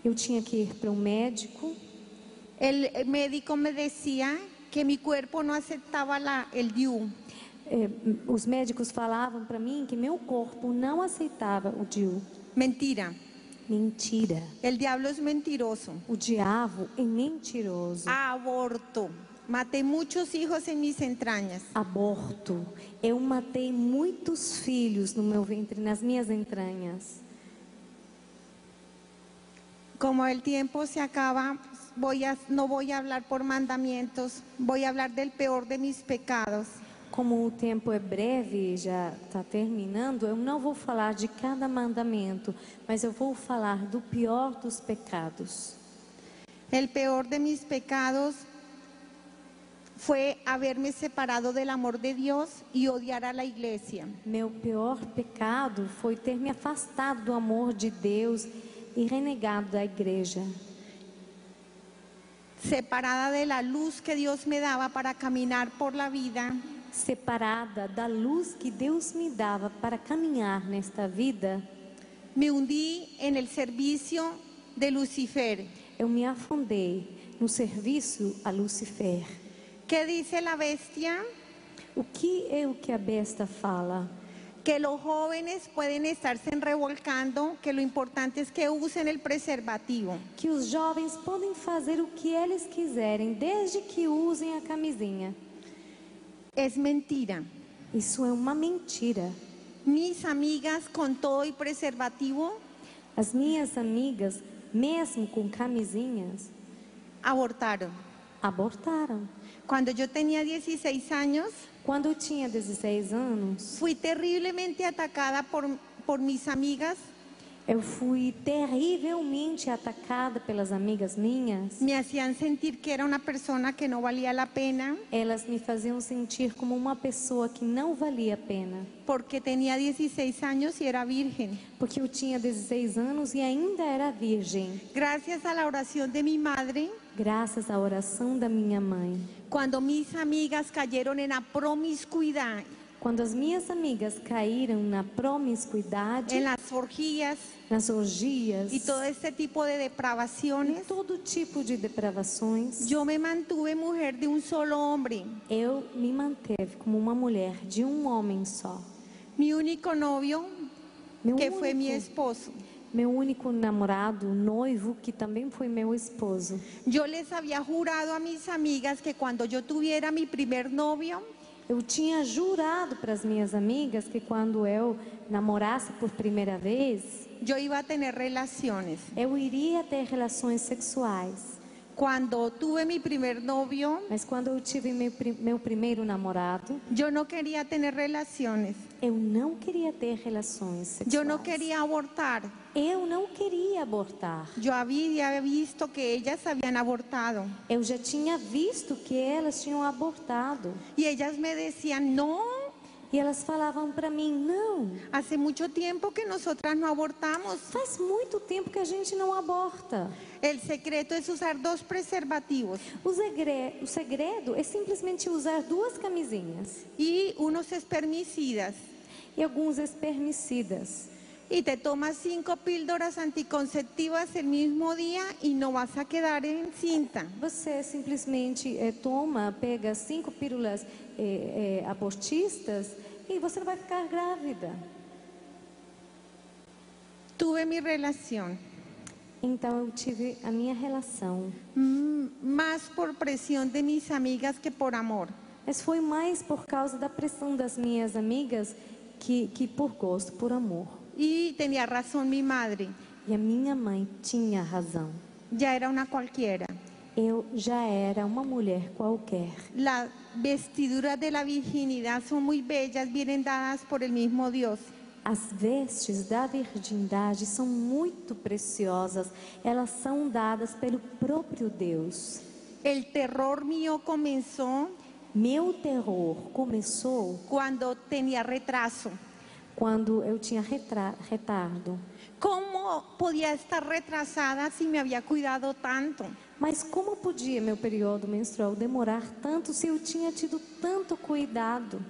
eu tinha que ir para um médico. El médico me decía que mi cuerpo no aceptaba el DIU. Os médicos falavam para mim que meu corpo não aceitava o DIU. Mentira. Mentira. El diablo es mentiroso. O diabo é mentiroso. Aborto. Maté muchos hijos en mis entrañas. Aborto. Eu matei muitos filhos no meu ventre, nas minhas entranhas. Como el tiempo se acaba, no voy a hablar por mandamientos, voy a hablar del peor de mis pecados. Como o tempo é breve e já está terminando, eu não vou falar de cada mandamento, mas eu vou falar do pior dos pecados. El peor de mis pecados fue haberme separado del amor de Dios y odiar a la iglesia. Meu pior pecado foi ter me afastado do amor de Deus e renegado da igreja. Separada de la luz que Dios me daba para caminar por la vida. Separada da luz que Deus me dava para caminhar nesta vida, Me hundí en el servicio de Lucifer. eu me afundei no serviço a Lucifer. ¿Qué dice la bestia? O que é o que a besta fala? Que los jóvenes pueden estarse revolcando, que lo importante es que usen el preservativo. Que os jovens podem fazer o que eles quiserem, desde que usem a camisinha. Es mentira. Isso é uma mentira. Mis amigas con todo y preservativo As minhas amigas, mesmo com camisinhas, abortaron. abortaram. Cuando yo tenía 16 años, Quando eu tinha 16 anos, fui terriblemente atacada por mis amigas. eu fui terrivelmente atacada pelas amigas minhas. Me hacían sentir que era una persona que no valía la pena Elas me faziam sentir como uma pessoa que não valia a pena, porque tenía 16 años y era virgen. porque eu tinha 16 anos e ainda era virgem. Gracias a la oración de mi madre, Graças à oração da minha mãe. cuando mis amigas cayeron en la promiscuidad, Quando as minhas amigas caíram na promiscuidade, en las orgías nas orgias y todo este tipo de e depravaciones, todo tipo de depravações, yo me mantuve mujer de un solo hombre. eu me manteve como uma mulher de um homem só. Mi único novio, Meu que fue mi único, esposo. meu único namorado, noivo, que também foi meu esposo. Yo les había jurado a mis amigas que cuando yo tuviera mi primer novio, Eu tinha jurado para as minhas amigas que quando eu namorasse por primeira vez, yo iba a tener relaciones. eu iria ter relações sexuais. Cuando tuve mi primer novio, Mas quando eu tive meu primeiro namorado, yo no quería tener relaciones. eu não queria ter relações sexuais. Yo no quería abortar. Eu não queria abortar. Yo había visto que ellas habían abortado. Eu já tinha visto que elas tinham abortado. Y ellas me decían, no, E elas falavam para mim, não, hace mucho tiempo que nosotras no abortamos. faz muito tempo que a gente não aborta. El secreto es usar 2 preservativos O segredo é simplesmente usar 2 camisinhas y unos espermicidas. e alguns espermicidas. Y te tomas 5 píldoras anticonceptivas el mismo día y no vas a quedar encinta. Você simplesmente pega 5 pílulas abortistas e você não vai ficar grávida. Tuve mi relación, Então eu tive a minha relação. más por presión de mis amigas que por amor. Mas foi mais por causa da pressão das minhas amigas que por gosto, por amor. Y tenía razón mi madre, E a minha mãe tinha razão. ya era una cualquiera. Eu já era uma mulher qualquer. Las vestiduras de la virginidad son muy bellas, vienen dadas por el mismo Dios. As vestes da virgindade são muito preciosas. Elas são dadas pelo próprio Deus. El terror mío comenzó Meu terror começou cuando tenía retraso. quando eu tinha retardo. ¿Cómo podía estar retrasada si me había cuidado tanto? Mas como podia meu período menstrual demorar tanto se eu tinha tido tanto cuidado?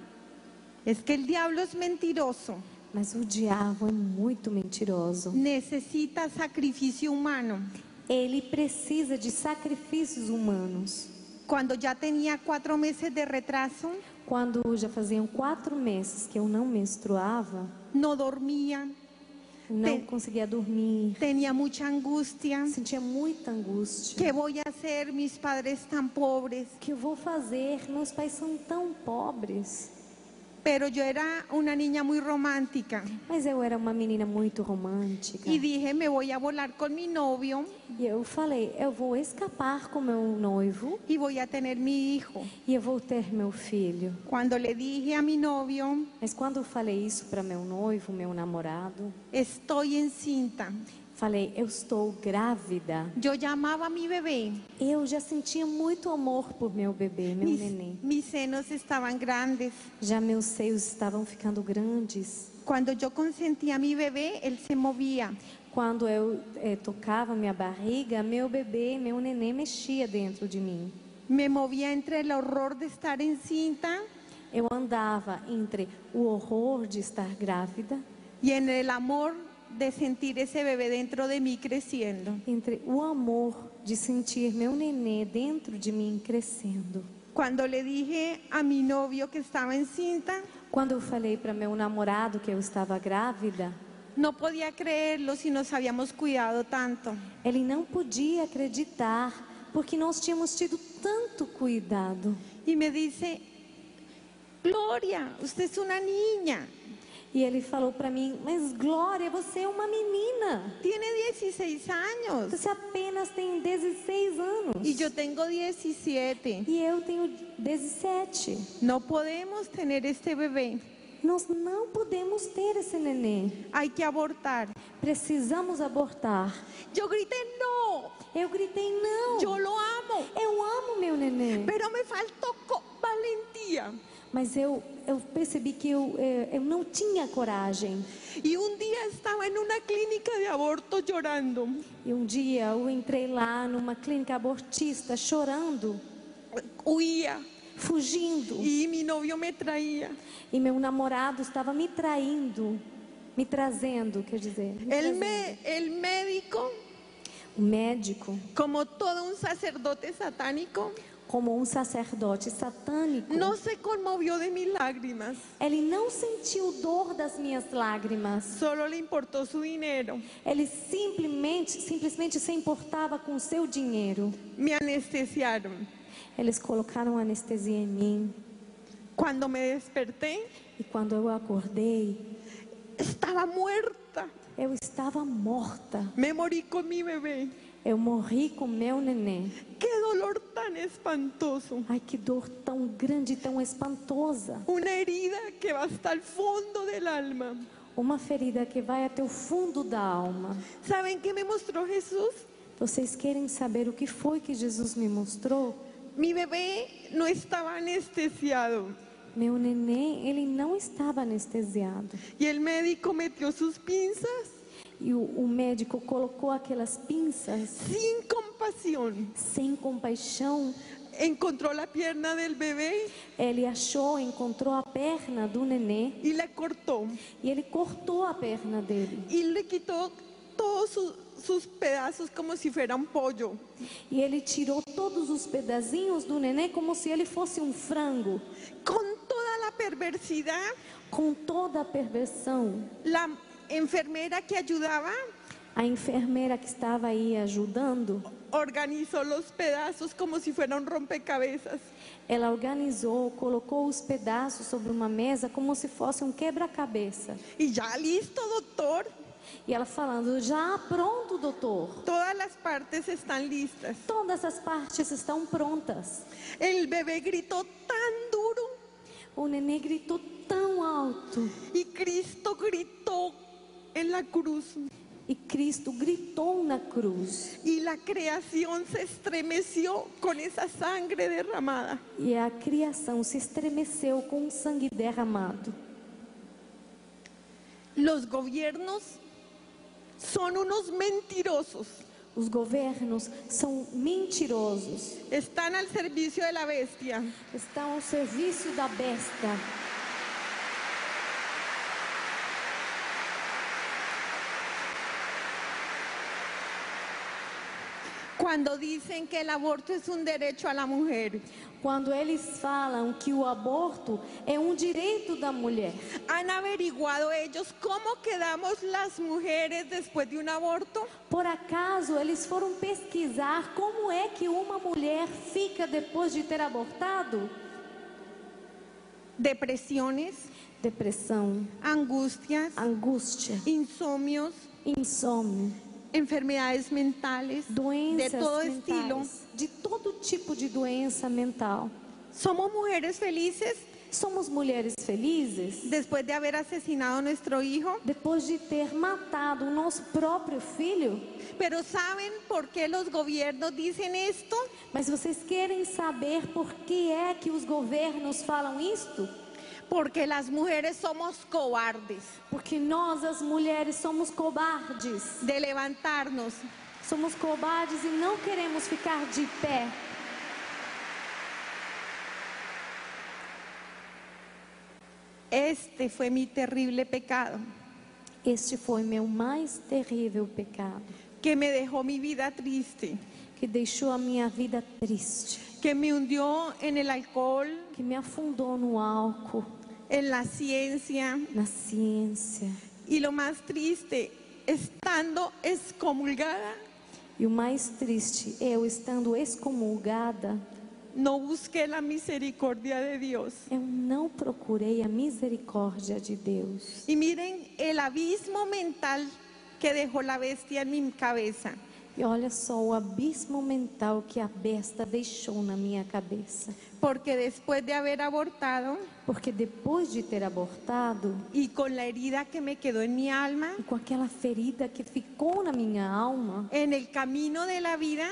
Es que el diablo es mentiroso. Mas o diabo é muito mentiroso. Necesita sacrificio humano. Ele precisa de sacrifícios humanos. Cuando ya tenía 4 meses de retraso, Quando já faziam 4 meses que eu não menstruava, no dormía, não conseguia dormir, tenía mucha angustia. sentia muita angústia. ¿Qué voy a hacer? Mis padres tan pobres. O que eu vou fazer? Meus pais são tão pobres. pero yo era una niña muy romántica Mas eu era uma menina muito romântica. y dije, me voy a volar con mi novio E eu falei, eu vou escapar com meu noivo y voy a tener mi hijo. e eu vou ter meu filho. Cuando le dije a mi novio, Mas quando eu falei isso para meu noivo, meu namorado, estoy encinta, falei, eu estou grávida. yo llamaba a mi bebé, Eu já sentia muito amor por meu bebê, meu neném. mis senos estaban grandes. Já meus seios estavam ficando grandes. Cuando yo consentía a mi bebé, él se movía. Quando eu tocava minha barriga, meu bebê, meu neném mexia dentro de mim. Me movía entre el horror de estar encinta Eu andava entre o horror de estar grávida, y en el amor de sentir ese bebé dentro de mí creciendo. entre o amor de sentir meu nenê dentro de mim crescendo. Cuando le dije a mi novio que estaba encinta, Quando eu falei para meu namorado que eu estava grávida, no podía creerlo si nos habíamos cuidado tanto. ele não podia acreditar, porque nós tínhamos tido tanto cuidado. Y me dice, Gloria, usted es una niña, E ele falou para mim, mas Glória, você é uma menina. tiene 16 años Você apenas tem 16 anos. y yo tengo 17. E eu tenho 17. No podemos tener este bebé, Nós não podemos ter esse neném. hay que abortar. Precisamos abortar. Yo grité, no, Eu gritei, não. yo lo amo, Eu amo meu neném. pero me faltó valentía. Mas eu percebi que eu não tinha coragem. Y un día estaba en una clínica de aborto llorando. E um dia eu entrei lá numa clínica abortista chorando, Huía fugindo. y mi novio me traía. E meu namorado estava me traindo, me trazendo, quer dizer. El médico, O médico, como todo un sacerdote satánico, como um sacerdote satânico, no se conmovió de mis lágrimas, ele não sentiu dor das minhas lágrimas. solo le importó su dinero. Ele simplesmente se importava com o seu dinheiro. Me anestesiaron. Eles colocaram anestesia em mim. Cuando me desperté, E quando eu acordei, estaba muerta. eu estava morta. Me morí con mi bebé. Eu morri com meu neném. Qué dolor tan espantoso. Ai, que dor tão grande, tão espantosa. Una herida que va hasta el fondo del alma. Uma ferida que vai até o fundo da alma. ¿Saben qué me mostró Jesús? Vocês querem saber o que foi que Jesus me mostrou? Mi bebé no estaba anestesiado Meu neném, ele não estava anestesiado. y el médico metió sus pinzas E o médico colocou aquelas pinças sin compasión. sem compaixão. Encontró la pierna del bebé Ele encontrou a perna do nenê y la cortó e ele cortou a perna dele. y le quitó todos sus pedazos como si fuera un pollo. E ele tirou todos os pedacinhos do nenê como se ele fosse um frango. Con toda la perversidad, Com toda a perversão, la enfermera que ayudaba a enfermeira que estava aí ajudando, organizó los pedazos como si fuera un rompecabezas. ela organizou, colocou os pedaços sobre uma mesa como se fosse um quebra-cabeça. Y ya listo, doctor. E ela falando, já pronto, doutor. Todas las partes están listas. Todas as partes estão prontas. El bebé gritó tan duro O nenê gritou tão alto. y Cristo gritó en la cruz E Cristo gritou na cruz. y la creación se estremeció con esa sangre derramada. E a criação se estremeceu com o sangue derramado. Los gobiernos son unos mentirosos. Os governos são mentirosos. Están al servicio de la bestia. Estão ao serviço da besta. Cuando dicen que el aborto es un derecho a la mujer, Quando eles falam que o aborto é um direito da mulher, ¿han averiguado ellos cómo quedamos las mujeres después de un aborto? por acaso eles foram pesquisar como é que uma mulher fica depois de ter abortado? depresiones, depressão, angustias, angústia, insomnios, insônia, enfermedades mentales, doenças de todo mentais, estilo. de todo tipo de doença mental. Somos mujeres felices Somos mulheres felizes después de haber asesinado a nuestro hijo, depois de ter matado o nosso próprio filho. pero ¿saben por qué los gobiernos dicen esto? Mas vocês querem saber por que é que os governos falam isto? Porque las mujeres somos cobardes Porque nós, as mulheres, somos cobardes. de levantarnos. Somos cobardes e não queremos ficar de pé. Este fue mi terrible pecado, Este foi meu mais terrível pecado, que me dejó mi vida triste, que deixou a minha vida triste, que me hundió en el alcohol, que me afundou no álcool, en la ciencia, na ciência. y lo más triste, estando excomulgada, E o mais triste, eu estando excomulgada, no busqué la misericordia de Dios. eu não procurei a misericórdia de Deus. Y miren el abismo mental que dejó la bestia en mi cabeza. E olha só o abismo mental que a besta deixou na minha cabeça. Porque después de haber abortado Porque depois de ter abortado, y con la herida que me quedó en mi alma, e com aquela ferida que ficou na minha alma, en el camino de la vida,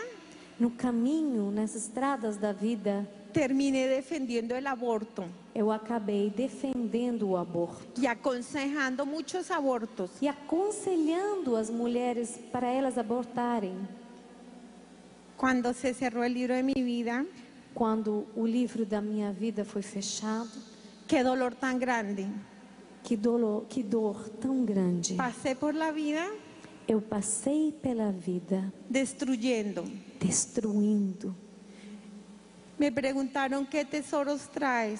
no caminho, nas estradas da vida, terminé defendiendo el aborto eu acabei defendendo o aborto y aconsejando muchos abortos. e aconselhando as mulheres para elas abortarem. Cuando se cerró el libro de mi vida, Quando o livro da minha vida foi fechado, qué dolor tan grande. que dor tão grande. Pasé por la vida Eu passei pela vida destruyendo. destruindo. Me preguntaron qué tesoros traes,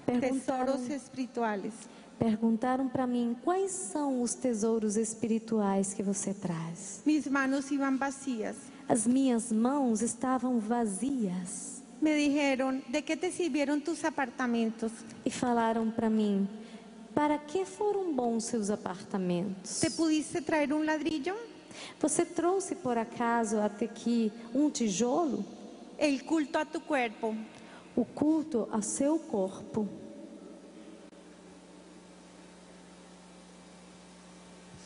tesoros Perguntaram, espirituales. perguntaram para mim quais são os tesouros espirituais que você traz. Mis manos iban vacías. As minhas mãos estavam vazias Me dijeron, ¿de qué te sirvieron tus apartamentos? e falaram para mim: para que foram bons seus apartamentos? ¿Te pudiste traer un ladrillo? Você trouxe por acaso até aqui um tijolo? El culto a tu cuerpo. O culto a seu corpo.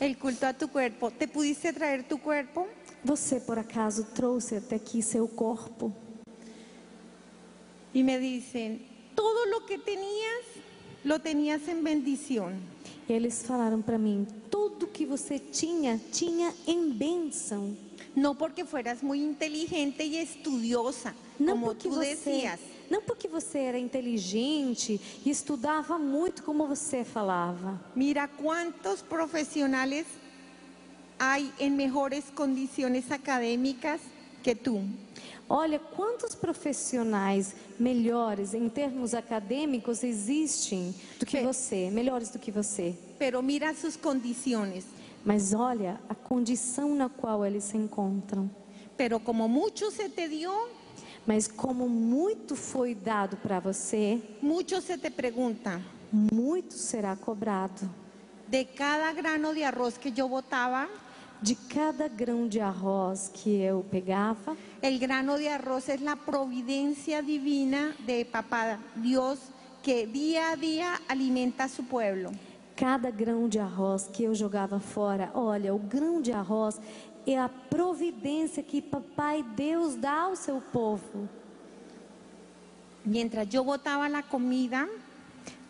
El culto a tu cuerpo. ¿Te pudiste traer tu cuerpo? Você por acaso trouxe até aqui seu corpo? Y me dicen, todo lo que tenías, lo tenías en bendición. E eles falaram para mim: tudo que você tinha, tinha em bênção. No porque fueras muy inteligente y estudiosa, Não como porque tú decías, não porque você era inteligente e estudava muito como você falava. mira cuántos profesionales hay en mejores condiciones académicas que tú. Olha quantos profissionais melhores em termos acadêmicos existem do que você, melhores do que você. Pero mira sus condiciones. Mas olha a condição na qual eles se encontram. Pero como mucho se te dio, Mas como muito foi dado para você, mucho se te pregunta. muito será cobrado. De cada grano de arroz que yo botaba, De cada grão de arroz que eu pegava, el grano de arroz es la providencia divina de Papá Dios que día a día alimenta a su pueblo. cada grão de arroz que eu jogava fora, olha, o grão de arroz é a providência que Papai Deus dá ao seu povo. Mientras yo botaba la comida,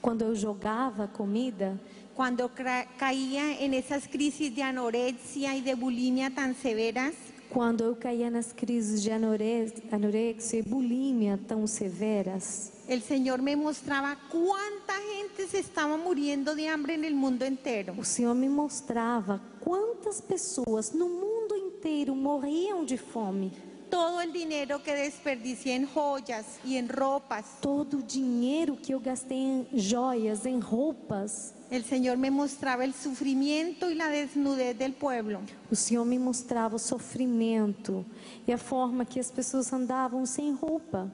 Quando eu jogava comida, cuando caía en esas crisis de anorexia y de bulimia tan severas, quando eu caía nas crises de anorexia e bulimia tão severas, el Señor me mostraba cuánta gente se estaba muriendo de hambre en el mundo entero. o Senhor me mostrava quantas pessoas no mundo inteiro morriam de fome. Todo el dinero que desperdicié en joyas y en ropas, Todo o dinheiro que eu gastei em joias, em roupas, el Señor me mostraba el sufrimiento y la desnudez del pueblo. o Senhor me mostrava o sofrimento e a forma que as pessoas andavam sem roupa.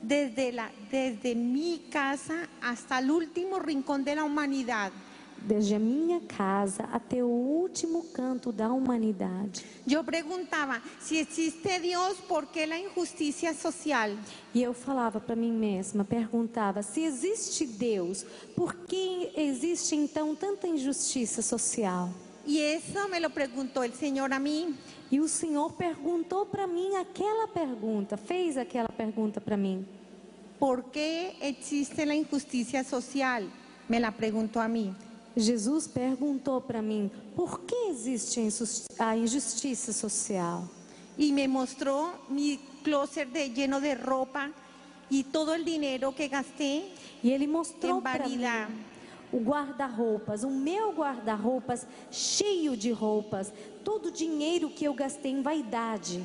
desde mi casa hasta el último rincón de la humanidad. desde a minha casa até o último canto da humanidade. Yo preguntaba, si existe Dios, ¿por qué la injusticia social? E eu falava para mim mesma, perguntava, se existe Deus, por que existe então tanta injustiça social? Y eso me lo preguntó el Señor a mí. E o Senhor perguntou para mim aquela pergunta, fez aquela pergunta para mim. ¿Por qué existe la injusticia social? Me la preguntó a mí. Jesus perguntou para mim, por que existe a injustiça social? Y me mostró mi closet lleno de ropa y todo el dinero que gasté E ele mostrou en para mim vanidad. o guarda-roupas, o meu guarda-roupas cheio de roupas, todo o dinheiro que eu gastei em vaidade.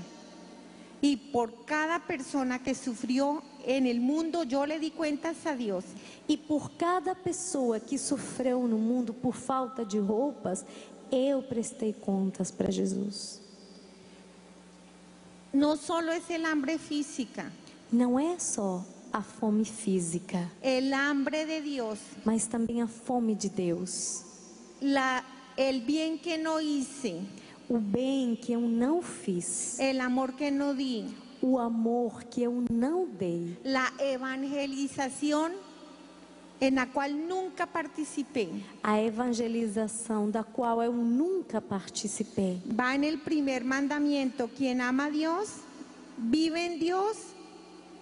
Y por cada persona que sufrió en el mundo, yo le di cuentas a Dios. E por cada pessoa que sofreu no mundo por falta de roupas, eu prestei contas para Jesus. No solo es el hambre física, Não é só a fome física, el hambre de Dios, mas também a fome de Deus. el bien que no hice, O bem que eu não fiz, el amor que no di, o amor que eu não dei, la evangelización en la cual nunca participé. a evangelização da qual eu nunca participei. Va en el primer mandamiento: quien ama a Dios, vive en Dios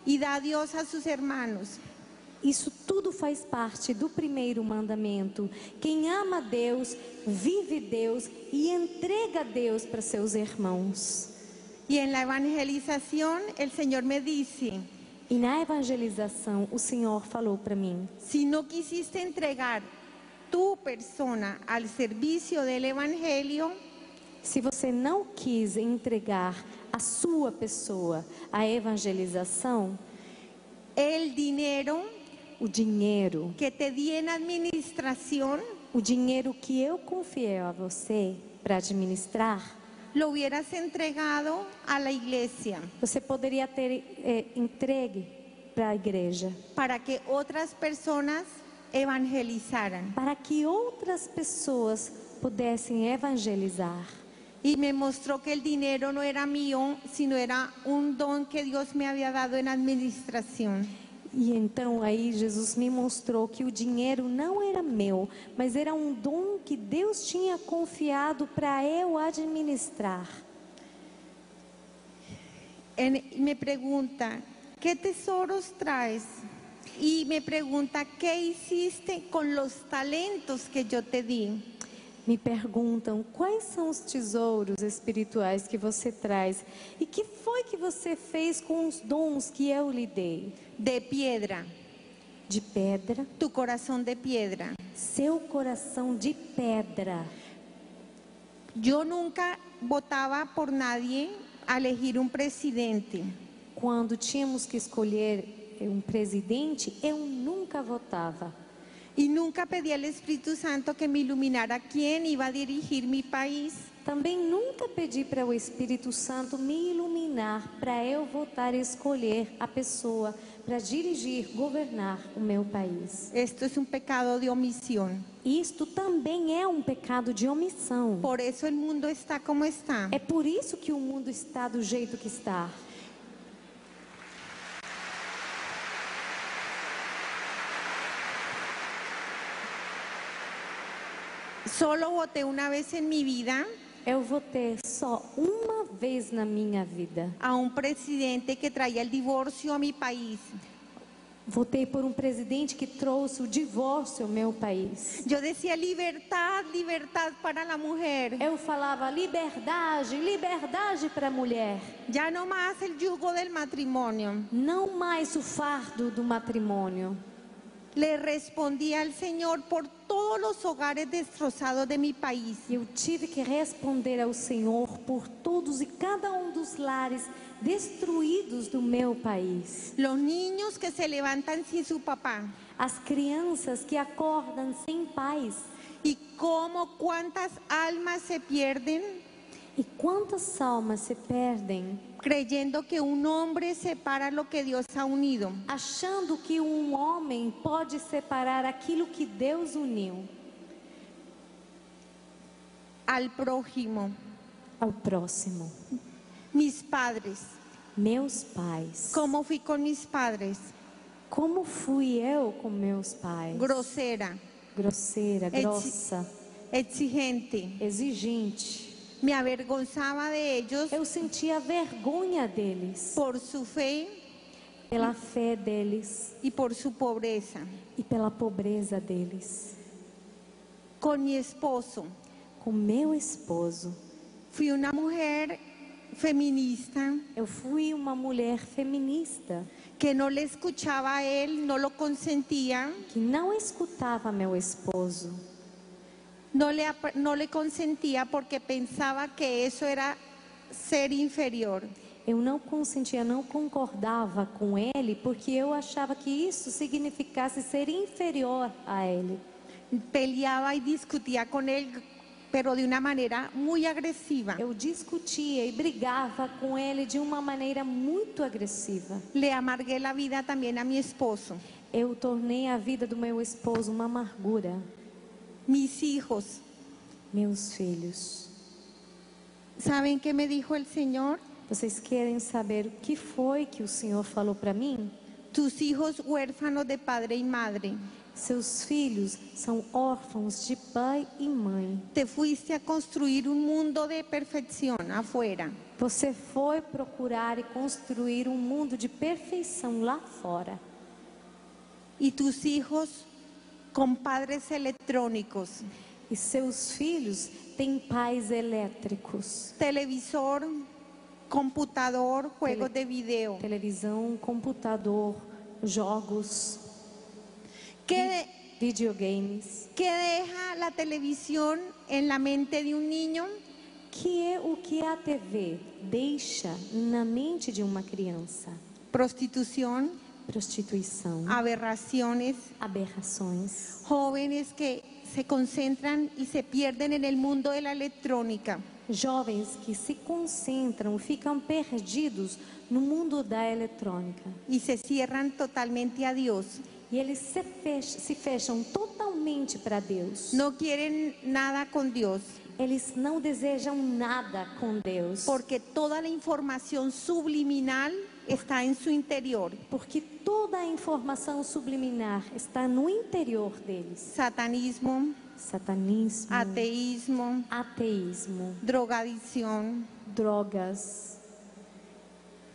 y da a Dios a sus hermanos. Isso tudo faz parte do primeiro mandamento. Quem ama a Deus, vive Deus e entrega a Deus para seus irmãos. Y en la evangelización el Señor me dice: E na evangelização, o Senhor falou para mim, si no quisiste entregar tu persona al servicio del evangelio, se você não quis entregar a sua pessoa à evangelização, el dinero o dinheiro que te di en administración o dinheiro que eu confiei a você para administrar, lo hubieras entregado a la iglesia você poderia ter entregue para a igreja, para que otras personas evangelizaran. para que outras pessoas pudessem evangelizar. Y me mostró que el dinero no era mío, sino era un don que Dios me había dado en administración. E então aí Jesus me mostrou que o dinheiro não era meu, mas era um dom que Deus tinha confiado para eu administrar. Me pregunta, ¿qué tesoros traes? Y me pregunta, ¿qué hiciste con los talentos que yo te di? Me perguntam quais são os tesouros espirituais que você traz e que foi que você fez com os dons que eu lhe dei. De piedra, De pedra, tu corazón de piedra. seu coração de pedra. Yo nunca votaba por nadie a elegir un presidente. Quando tínhamos que escolher um presidente, eu nunca votava. Y nunca pedí al Espíritu Santo que me iluminara quién iba a dirigir mi país. Também nunca pedi para o Espírito Santo me iluminar para eu votar e escolher a pessoa para dirigir, governar o meu país. Esto es un pecado de omisión. Isto também é um pecado de omissão. Por eso el mundo está como está. É por isso que o mundo está do jeito que está. Solo voté una vez en mi vida Eu votei só uma vez na minha vida. a un presidente que traía el divorcio a mi país. Votei por um presidente que trouxe o divórcio ao meu país. Yo decía libertad, libertad para la mujer. Eu falava liberdade, liberdade para a mulher. Ya no más el yugo del matrimonio. Não mais o fardo do matrimônio. Le respondí al Señor por todos los hogares destrozados de mi país. Eu tive que responder ao Senhor por todos e cada um dos lares destruídos do meu país. Los niños que se levantan sin su papá. As crianças que acordam sem pais. Y cuántas almas se pierden E quantas almas se perdem creyendo que un hombre separa lo que Dios ha unido. achando que um homem pode separar aquilo que Deus uniu Al prójimo, ao próximo. mis padres. Meus pais. ¿Cómo fui con mis padres? Como fui eu com meus pais? Grosera, Grosseira, Exi- grossa, exigente. exigente. Me avergonzaba de ellos Eu sentia vergonha deles, por su fe pela fé deles y por su pobreza. e pela pobreza deles. Con mi esposo, Com meu esposo, fui una mujer feminista eu fui uma mulher feminista que no le escuchaba a él, no lo consentía, que não escutava meu esposo, no le consentía porque pensaba que eso era ser inferior. eu não consentia, não concordava com ele, porque eu achava que isso significasse ser inferior a ele. Peleaba y discutía con él, pero de una manera muy agresiva. Eu discutia e brigava com ele de uma maneira muito agressiva. Le amargué la vida también a mi esposo. Eu tornei a vida do meu esposo uma amargura. Mis hijos, Meus filhos, ¿saben qué me dijo el Señor? vocês querem saber o que foi que o Senhor falou para mim? Tus hijos huérfanos de padre y madre. Seus filhos são órfãos de pai e mãe. Te fuiste a construir un mundo de perfección afuera. Você foi procurar e construir um mundo de perfeição lá fora. Y tus hijos con padres electrónicos, E seus filhos têm pais elétricos. televisor, computador, juegos de video. Televisão, computador, jogos, ¿Qué, videogames. qué deja la televisión en la mente de un niño? Que é o que a TV deixa na mente de uma criança? Prostitución, Prostituição, aberraciones, aberrações, jóvenes que se concentran y se pierden en el mundo de la electrónica. jovens que se concentram, ficam perdidos no mundo da eletrônica. Y se cierran totalmente a Dios. E eles se fecham totalmente para Deus. No quieren nada con Dios, Eles não desejam nada com Deus. porque toda la información subliminal está en su interior. Porque toda a informação subliminar está no interior deles. Satanismo, Satanismo, ateísmo, ateísmo, drogadicción. drogas.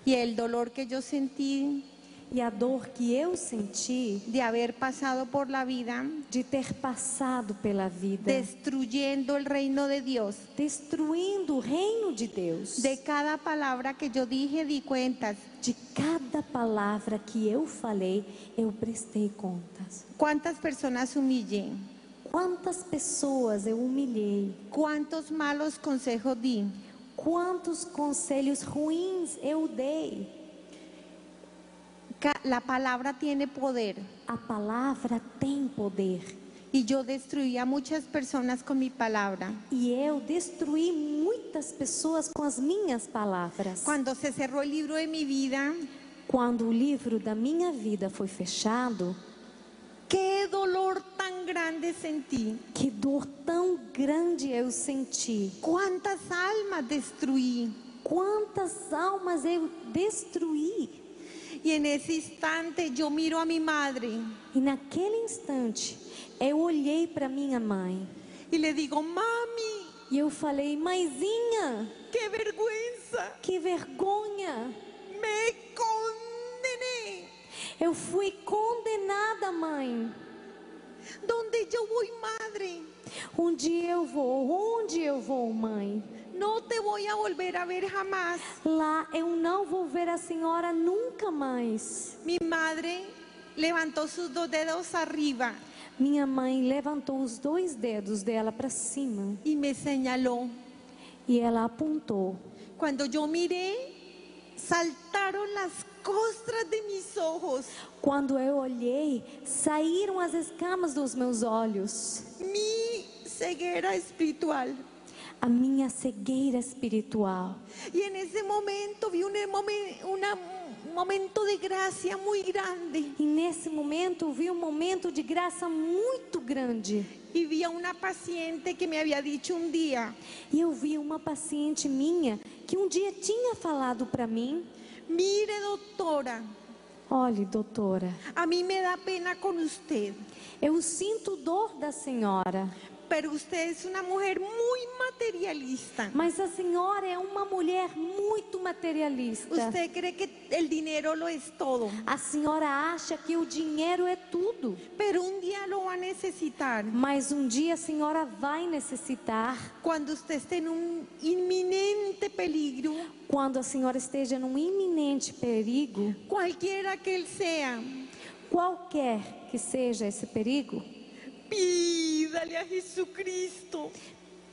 Y el dolor que yo sentí E a dor que eu senti de haber pasado por la vida de ter passado pela vida, destruyendo el reino de Dios. destruindo o reino de Deus. De cada palabra que yo dije di cuentas. De cada palavra que eu falei, eu prestei contas. ¿Cuántas personas humillé? Quantas pessoas eu humilhei? ¿Cuántos malos consejos di? Quantos conselhos ruins eu dei? La palabra tiene poder. A palavra tem poder. Y yo destruí a muchas personas con mi palabra. E eu destruí muitas pessoas com as minhas palavras. Cuando se cerró el libro de mi vida, Quando o livro da minha vida foi fechado, qué dolor tan grande sentí. que dor tão grande eu senti. ¿Cuántas almas destruí? Quantas almas eu destruí. Y en ese instante yo miro a mi madre E naquele instante, eu olhei para minha mãe y le digo, mami, e eu falei: mãezinha, qué vergüenza, que vergonha. me condené. Eu fui condenada, mãe. ¿Dónde yo voy, madre? Onde eu vou? Onde eu vou, mãe? No te voy a volver a ver jamás. Lá eu não vou ver a senhora nunca mais. Mi madre levantó sus dos dedos arriba Minha mãe levantou os 2 dedos dela para cima y me señaló. e ela apontou. Cuando yo miré, saltaron las costras de mis ojos. Quando eu olhei, saíram as escamas dos meus olhos. Mi ceguera espiritual. a minha cegueira espiritual. Y en ese momento vi un momento de gracia muy grande. E nesse momento eu vi um momento de graça muito grande. Y vi a una paciente que me había dicho un día: E eu vi uma paciente minha que um dia tinha falado para mim: mire, doctora, olhe, doutora, a mí me da pena con usted, eu sinto dor da senhora, pero usted es una mujer muy materialista. mas a senhora é uma mulher muito materialista. Usted cree que el dinero lo es todo, A senhora acha que o dinheiro é tudo, pero un día lo va a necesitar. mas um dia a senhora vai necessitar. Cuando usted esté en un inminente peligro, Quando a senhora esteja num iminente perigo, cualquiera que él sea, qualquer que seja esse perigo, pídale a Jesucristo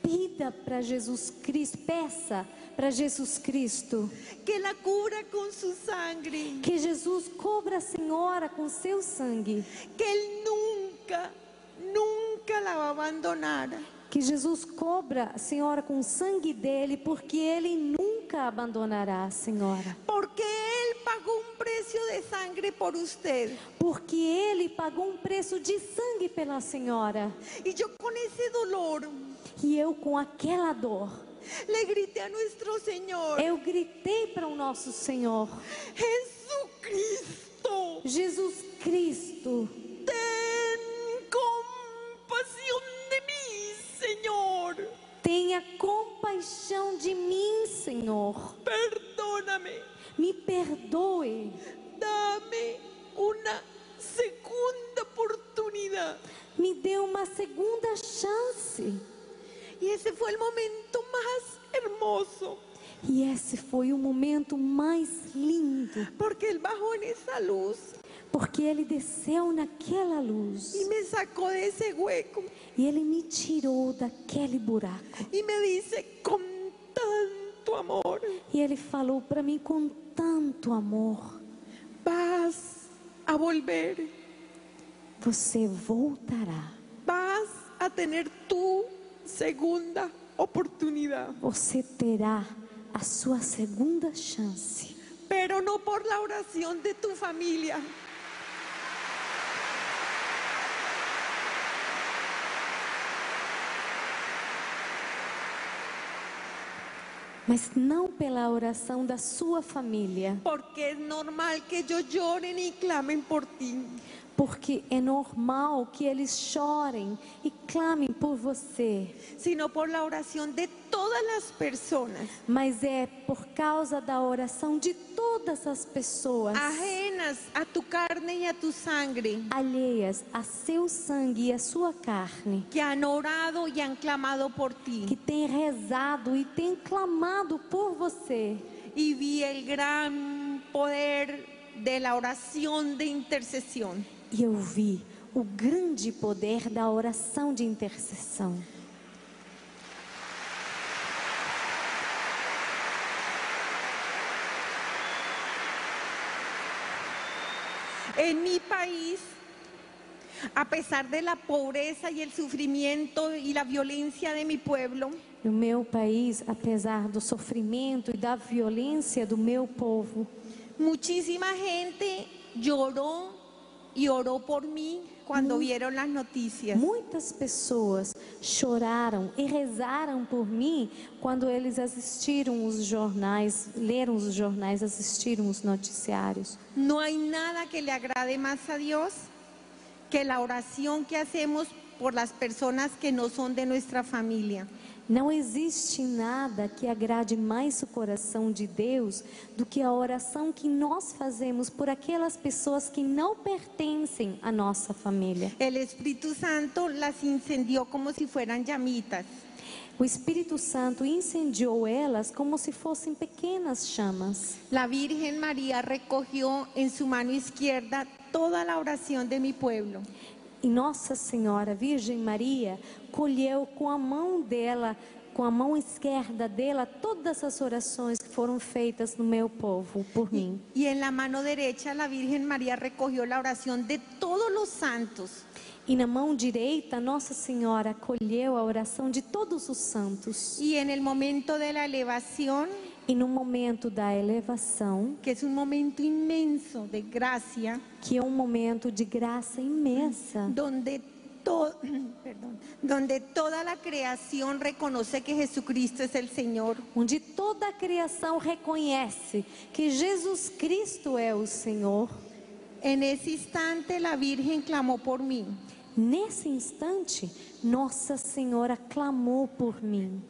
pida para Jesus Cristo, peça para Jesus Cristo, que la cubra con su sangre, que Jesus cubra a senhora com seu sangue, que él nunca, nunca la va a abandonar. que Jesus cobra a senhora com o sangue dele, porque ele nunca abandonará a senhora, Porque Él pagó un precio de sangre por usted. porque ele pagou um preço de sangue pela senhora. Y yo con ese dolor E eu, com aquela dor, le grité a nuestro Señor: eu gritei para o nosso Senhor: Jesucristo, Jesus Cristo, ten compasión de mí, Señor. tenha compaixão de mim, Senhor. Perdóname, Me perdoe, dame una segunda oportunidad. me dê uma segunda chance. Y ese fue el momento más hermoso, E esse foi o momento mais lindo, porque Él bajó en esa luz porque ele desceu naquela luz y me sacó de ese hueco e ele me tirou daquele buraco. y me dice con tanto amor: E ele falou para mim com tanto amor: vas a volver, você voltará, vas a tener tu segunda oportunidad, você terá a sua segunda chance, pero no por la oración de tu familia, mas não pela oração da sua família, porque es normal que ellos lloren y clamen por ti, porque é normal que eles chorem e clamem por você, sino por la oración de todas las personas mas é por causa da oração de todas as pessoas ajenas a tu carne y a tu sangre, alheias a seu sangue e a sua carne, que han orado y han clamado por que ti. têm rezado e têm clamado por você. Y vi el gran poder de la oración de intercesión. E eu vi o grande poder da oração de intercessão. En mi país, a pesar de la pobreza y el sufrimiento y la violencia de mi pueblo, No meu país, apesar do sofrimento e da violência do meu povo, muchísima gente lloró y oró por mí cuando vieron las noticias. muitas pessoas choraram e rezaram por mim quando eles assistiram os jornais, leram os jornais, assistiram os noticiários. No hay nada que le agrade más a Dios que la oración que hacemos por las personas que no son de nuestra familia. Não existe nada que agrade mais o coração de Deus do que a oração que nós fazemos por aquelas pessoas que não pertencem à nossa família. El Espíritu Santo las incendió como si fueran llamitas. O Espírito Santo incendiou elas como se fossem pequenas chamas. La Virgen María recogió en su mano izquierda toda la oración de mi pueblo. E Nossa Senhora Virgem Maria colheu com a mão dela, com a mão esquerda dela todas as orações que foram feitas no meu povo por mim. Y en la mano derecha la Virgen María recogió la oración de todos los santos. E na mão direita, Nossa Senhora acolheu a oração de todos os santos. Y en el momento de la elevación, E no momento da elevação, que es un momento inmenso de gracia, que é um momento de graça imensa, donde toda la creación reconoce que Jesucristo es el Señor. onde toda a criação reconhece que Jesus Cristo é o Senhor. En ese instante la Virgen clamó por mí. Nesse instante, Nossa Senhora clamou por mim.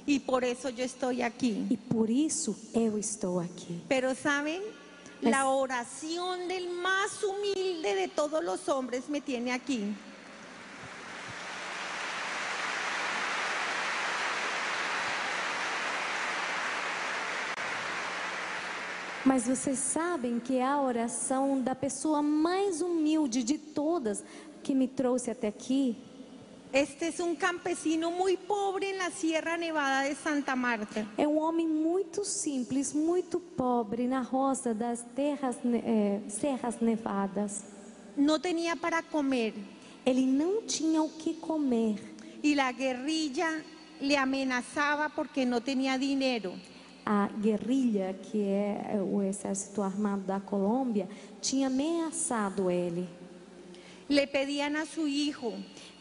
Y por eso yo estoy aquí. E por isso eu estou aqui. Pero ¿saben? Pues- La oración del más humilde de todos los hombres me tiene aquí. Mas vocês sabem que é a oração da pessoa mais humilde de todas que me trouxe até aqui. Este es un campesino muy pobre en la Sierra Nevada de Santa Marta. É um homem muito simples, muito pobre na roça das Serras Nevadas. No tenía para comer Ele não tinha o que comer. y la guerrilla le amenazaba porque no tenía dinero. A guerrilha, que é o exército armado da Colômbia, tinha ameaçado ele. Le pedían a su hijo.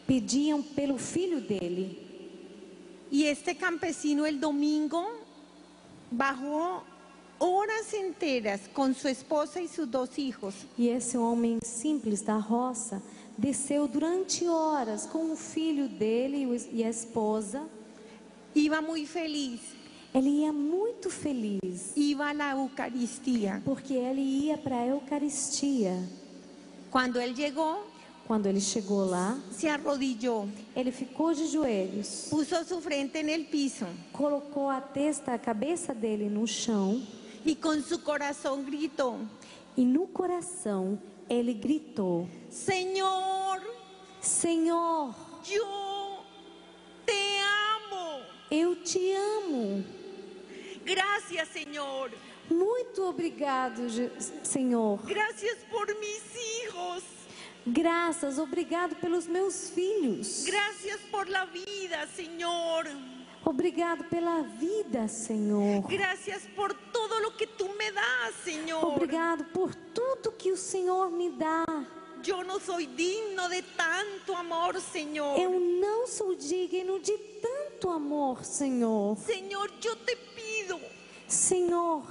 Pediam pelo filho dele. Y este campesino el domingo bajó horas enteras con su esposa y sus 2 hijos. E esse homem simples da roça desceu durante horas com o filho dele e a esposa. Iba muy feliz, Ele ia muito feliz, iba a la Eucaristía. porque ele ia para a Eucaristia. Cuando él llegó, Quando ele chegou lá, se arrodilló, ele ficou de joelhos, puso su frente en el piso colocou a cabeça dele no chão y con su corazón gritó: e no coração ele gritou: Señor, Senhor, yo te amo. eu te amo. Gracias, Señor. Muito obrigado, Senhor. Gracias por mis hijos. Graças, obrigado pelos meus filhos. Gracias por la vida, Señor. Obrigado pela vida, Senhor. Gracias por todo lo que tú me das, Señor. Obrigado por tudo que o Senhor me dá. Yo no soy digno de tanto amor, Señor. Eu não sou digno de tanto amor, Senhor. Señor, yo te pido Senhor,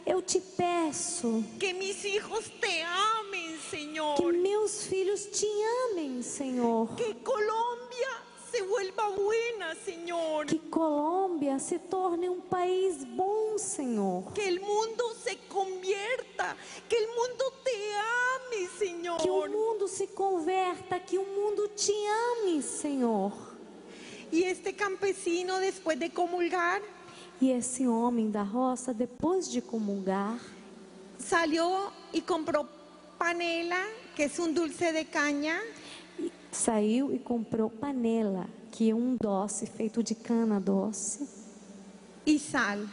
eu te peço que mis hijos te amen, que Señor. meus filhos te amem, Senhor. Que Colombia se vuelva buena, Señor. Que Colômbia se torne um país bom, Senhor. Que el mundo se convierta, que el mundo te ame, Señor. Que o mundo se converta, que o mundo te ame, Senhor. Y este campesino, después de comulgar, E esse homem da roça, depois de comungar, salió y compró panela, que es un dulce de caña, saiu e comprou panela, que é um doce feito de cana doce, y sal.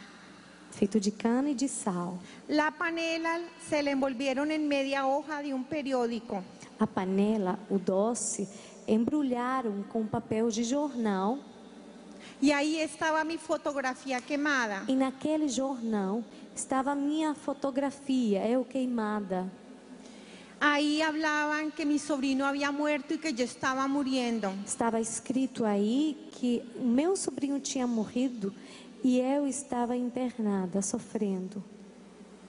feito de cana e de sal. La panela se la envolvieron en media hoja de un periódico. A panela, o doce, embrulharam com papel de jornal. Y ahí estaba mi fotografía quemada. E naquele jornal estava a minha fotografia, eu queimada. Ahí hablaban que mi sobrino había muerto y que yo estaba muriendo. Estava escrito aí que o meu sobrinho tinha morrido e eu estava internada, sofrendo.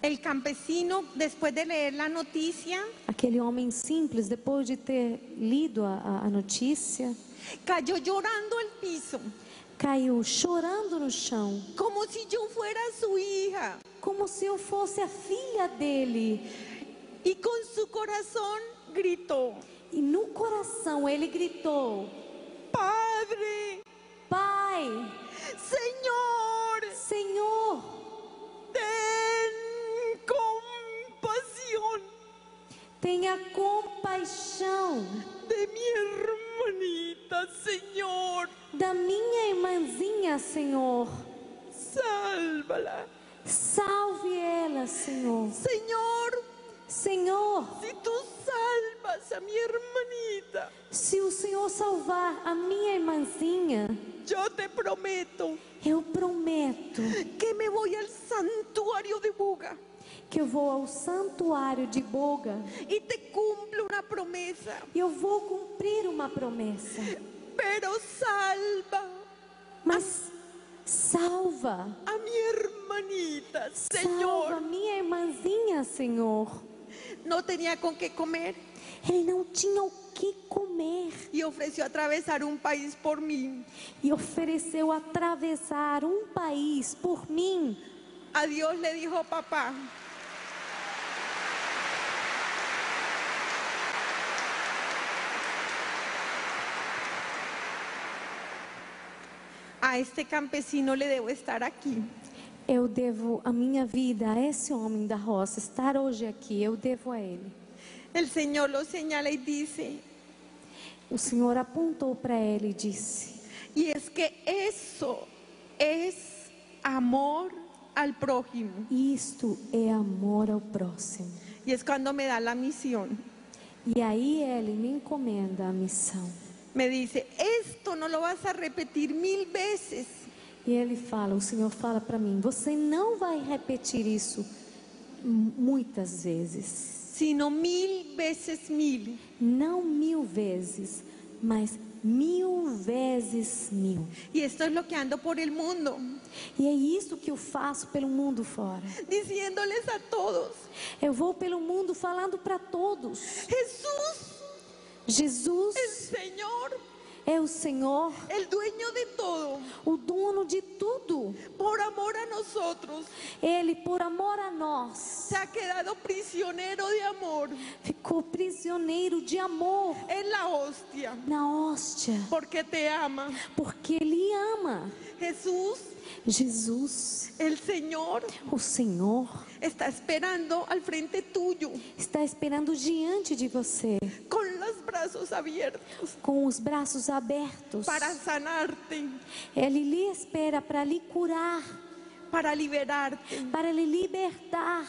El campesino, después de leer la noticia, Aquele homem simples, depois de ter lido a notícia, cayó llorando al piso, caiu chorando no chão, como si yo fuera su hija. como se eu fosse a filha dele. Y con su corazón gritó: E no coração ele gritou: Padre, Pai, Señor, Senhor, ten compasión tenha compaixão de mi hermano. hermanita, Señor. da minha irmãzinha, Senhor. Sálvala. Salve ela, Senhor. Señor, Senhor, si tú salvas a mi hermanita, se o Senhor salvar a minha irmãzinha, yo te prometo eu prometo que me voy al santuario de Buga que eu vou ao santuário de Boga y te cumplo una promesa. e eu vou cumprir uma promessa. Pero salva Mas salva, a mi hermanita, salva Señor. minha irmãzinha, Senhor. No tenía con qué comer Ele não tinha o que comer y ofreció atravesar un país por mí. e ofereceu atravessar um país por mim. A Dios le dijo papá: a este campesino le debo estar aquí. Eu devo a minha vida a esse homem da roça, estar hoje aqui, eu devo a ele. El Señor lo señala y dice: O Senhor apontou para ele e disse: y es que eso es amor al prójimo. isto é amor ao próximo. Y es cuando me da la misión. E aí ele me encomenda a missão. Me dice: esto no lo vas a repetir 1000 veces, E ele fala, o Senhor fala para mim: você não vai repetir isso muitas vezes, sino 1000 veces 1000. não 1000 vezes, mas 1000 vezes 1000. Y esto es lo que ando por el mundo, E é isso que eu faço pelo mundo fora. diciéndoles a todos: Eu vou pelo mundo falando para todos. Jesús, Jesus el Señor, é o Senhor, el dueño de todo, o dono de tudo. por amor a nosotros, Ele, por amor a nós, se ha quedado prisionero de amor ficou prisioneiro de amor en la hostia, na hóstia, porque te ama. porque Ele ama. Jesús, Jesus, el Señor, o Senhor, está esperando al frente tuyo, está esperando diante de você, con los brazos abiertos, com os braços abertos. para sanarte, Ele lhe espera para lhe curar, para liberarte. para lhe libertar.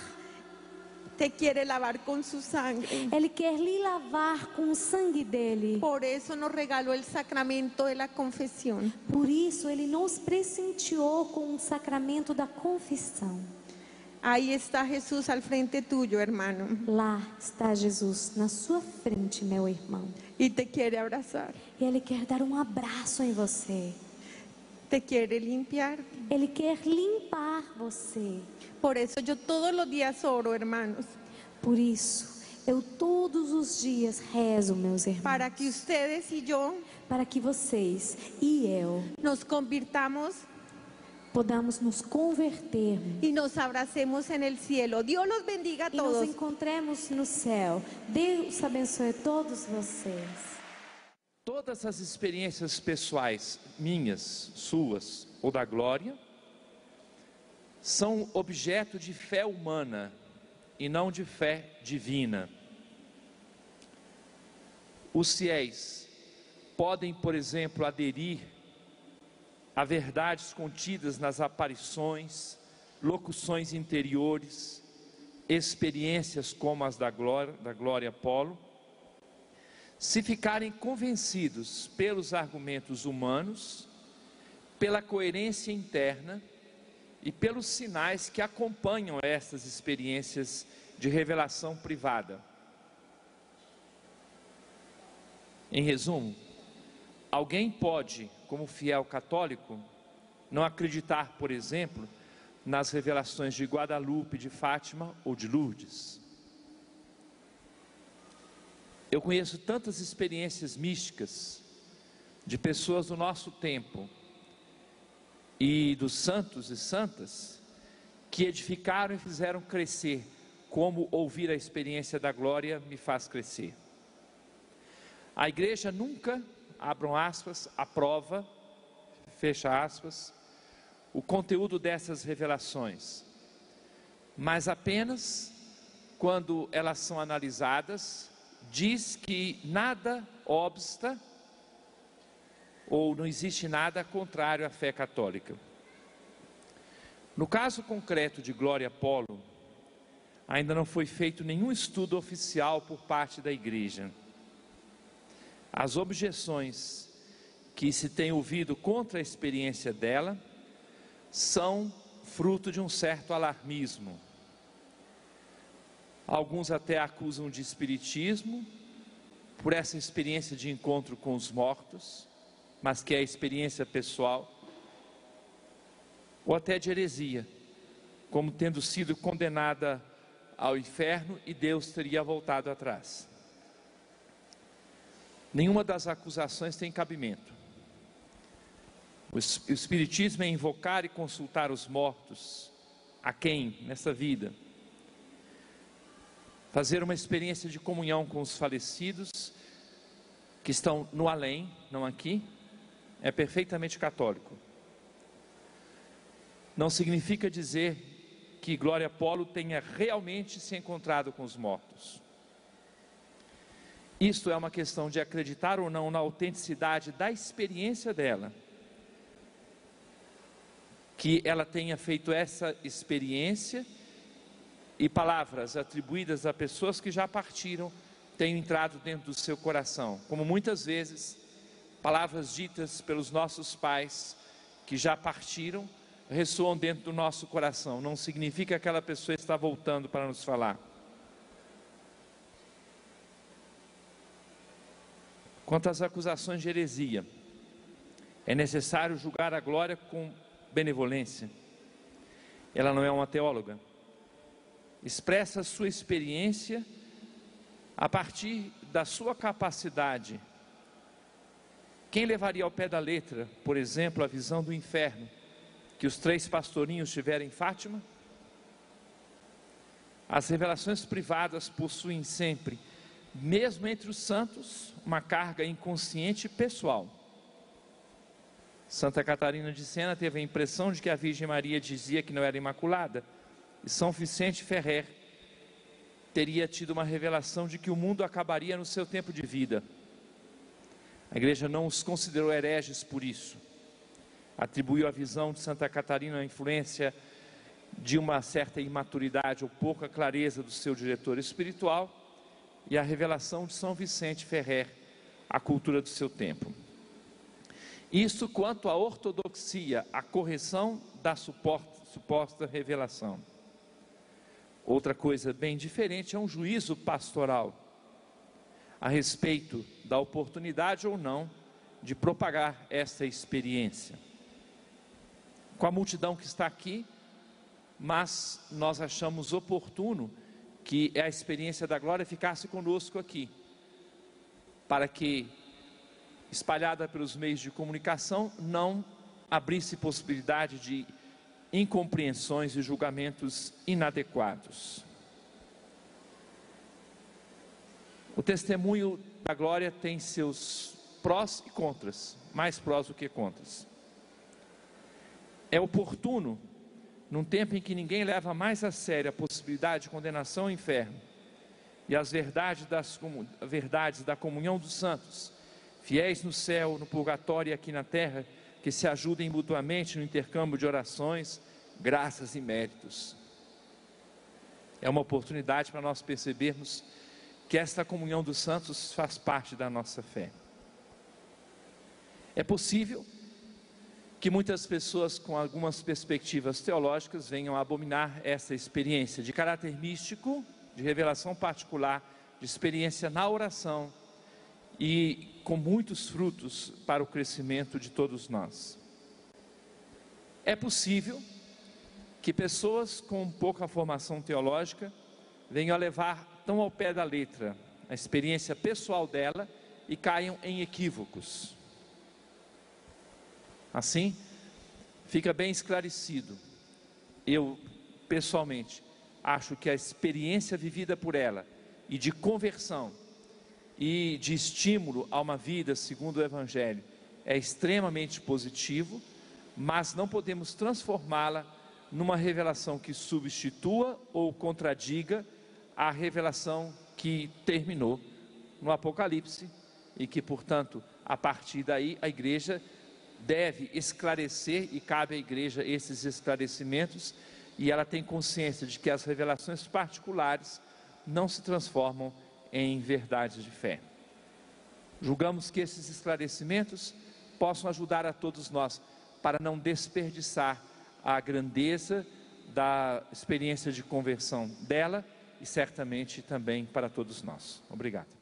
Te quiere lavar con su sangre. Ele quer lhe lavar com o sangue dele. Por eso nos regaló el sacramento de la confesión. Por isso, Ele nos presenteou com o sacramento da confissão. Ahí está Jesús al frente tuyo, hermano, Lá está Jesus, na sua frente, meu irmão. y te quiere abrazar, E Ele quer dar um abraço em você. te quiere limpiar. Ele quer limpar você. Por eso yo todos los días oro, hermanos, Por isso, eu todos os dias rezo, meus irmãos, para que ustedes y yo para que vocês e eu nos convirtamos podamos nos converter y nos abracemos en el cielo. Dios los bendiga a e nos todos. encontremos no céu. Deus abençoe todos vocês. Todas as experiências pessoais, minhas, suas ou da Glória, são objeto de fé humana e não de fé divina. Os fiéis podem, por exemplo, aderir a verdades contidas nas aparições, locuções interiores, experiências como as da Glória Apolo, se ficarem convencidos pelos argumentos humanos, pela coerência interna e pelos sinais que acompanham essas experiências de revelação privada. Em resumo, alguém pode, como fiel católico, não acreditar, por exemplo, nas revelações de Guadalupe, de Fátima ou de Lourdes. Eu conheço tantas experiências místicas de pessoas do nosso tempo e dos santos e santas que edificaram e fizeram crescer, como ouvir a experiência da Glória me faz crescer. A igreja nunca, abram aspas, aprova, fecha aspas, o conteúdo dessas revelações, mas apenas quando elas são analisadas, diz que nada obsta ou não existe nada contrário à fé católica. No caso concreto de Glória Polo, ainda não foi feito nenhum estudo oficial por parte da Igreja. As objeções que se tem ouvido contra a experiência dela são fruto de um certo alarmismo. Alguns até acusam de espiritismo por essa experiência de encontro com os mortos, mas que é a experiência pessoal, ou até de heresia, como tendo sido condenada ao inferno e Deus teria voltado atrás. Nenhuma das acusações tem cabimento. O espiritismo é invocar e consultar os mortos. A quem nessa vida? Fazer uma experiência de comunhão com os falecidos que estão no além, não aqui, é perfeitamente católico. Não significa dizer que Glória Polo tenha realmente se encontrado com os mortos. Isto é uma questão de acreditar ou não na autenticidade da experiência dela. Que ela tenha feito essa experiência e palavras atribuídas a pessoas que já partiram tenham entrado dentro do seu coração. Como muitas vezes, palavras ditas pelos nossos pais que já partiram ressoam dentro do nosso coração. Não significa que aquela pessoa está voltando para nos falar. Quanto às acusações de heresia, é necessário julgar a Glória com benevolência. Ela não é uma teóloga. Expressa a sua experiência a partir da sua capacidade. Quem levaria ao pé da letra, por exemplo, a visão do inferno que os 3 pastorinhos tiveram em Fátima? As revelações privadas possuem sempre, mesmo entre os santos, uma carga inconsciente e pessoal. Santa Catarina de Sena teve a impressão de que a Virgem Maria dizia que não era imaculada, e São Vicente Ferrer teria tido uma revelação de que o mundo acabaria no seu tempo de vida. A Igreja não os considerou hereges por isso. Atribuiu à visão de Santa Catarina a influência de uma certa imaturidade ou pouca clareza do seu diretor espiritual, e a revelação de São Vicente Ferrer à cultura do seu tempo. Isso quanto à ortodoxia, a correção da suposta revelação. Outra coisa bem diferente é um juízo pastoral a respeito da oportunidade ou não de propagar essa experiência. Com a multidão que está aqui, mas nós achamos oportuno que a experiência da Glória ficasse conosco aqui, para que, espalhada pelos meios de comunicação, não abrisse possibilidade de incompreensões e julgamentos inadequados. O testemunho da Glória tem seus prós e contras, mais prós do que contras. É oportuno, num tempo em que ninguém leva mais a sério a possibilidade de condenação ao inferno e as verdades da comunhão dos santos, fiéis no céu, no purgatório e aqui na terra, que se ajudem mutuamente no intercâmbio de orações, graças e méritos. É uma oportunidade para nós percebermos que esta comunhão dos santos faz parte da nossa fé. É possível que muitas pessoas com algumas perspectivas teológicas venham a abominar essa experiência de caráter místico, de revelação particular, de experiência na oração e com muitos frutos para o crescimento de todos nós. É possível que pessoas com pouca formação teológica venham a levar tão ao pé da letra a experiência pessoal dela e caiam em equívocos. Assim, fica bem esclarecido. Eu, pessoalmente, acho que a experiência vivida por ela e de conversão e de estímulo a uma vida segundo o Evangelho é extremamente positivo, mas não podemos transformá-la numa revelação que substitua ou contradiga a revelação que terminou no Apocalipse, e que, portanto, a partir daí a igreja deve esclarecer, e cabe à igreja esses esclarecimentos, e ela tem consciência de que as revelações particulares não se transformam em verdades de fé. Julgamos que esses esclarecimentos possam ajudar a todos nós para não desperdiçar a grandeza da experiência de conversão dela e certamente também para todos nós. Obrigado.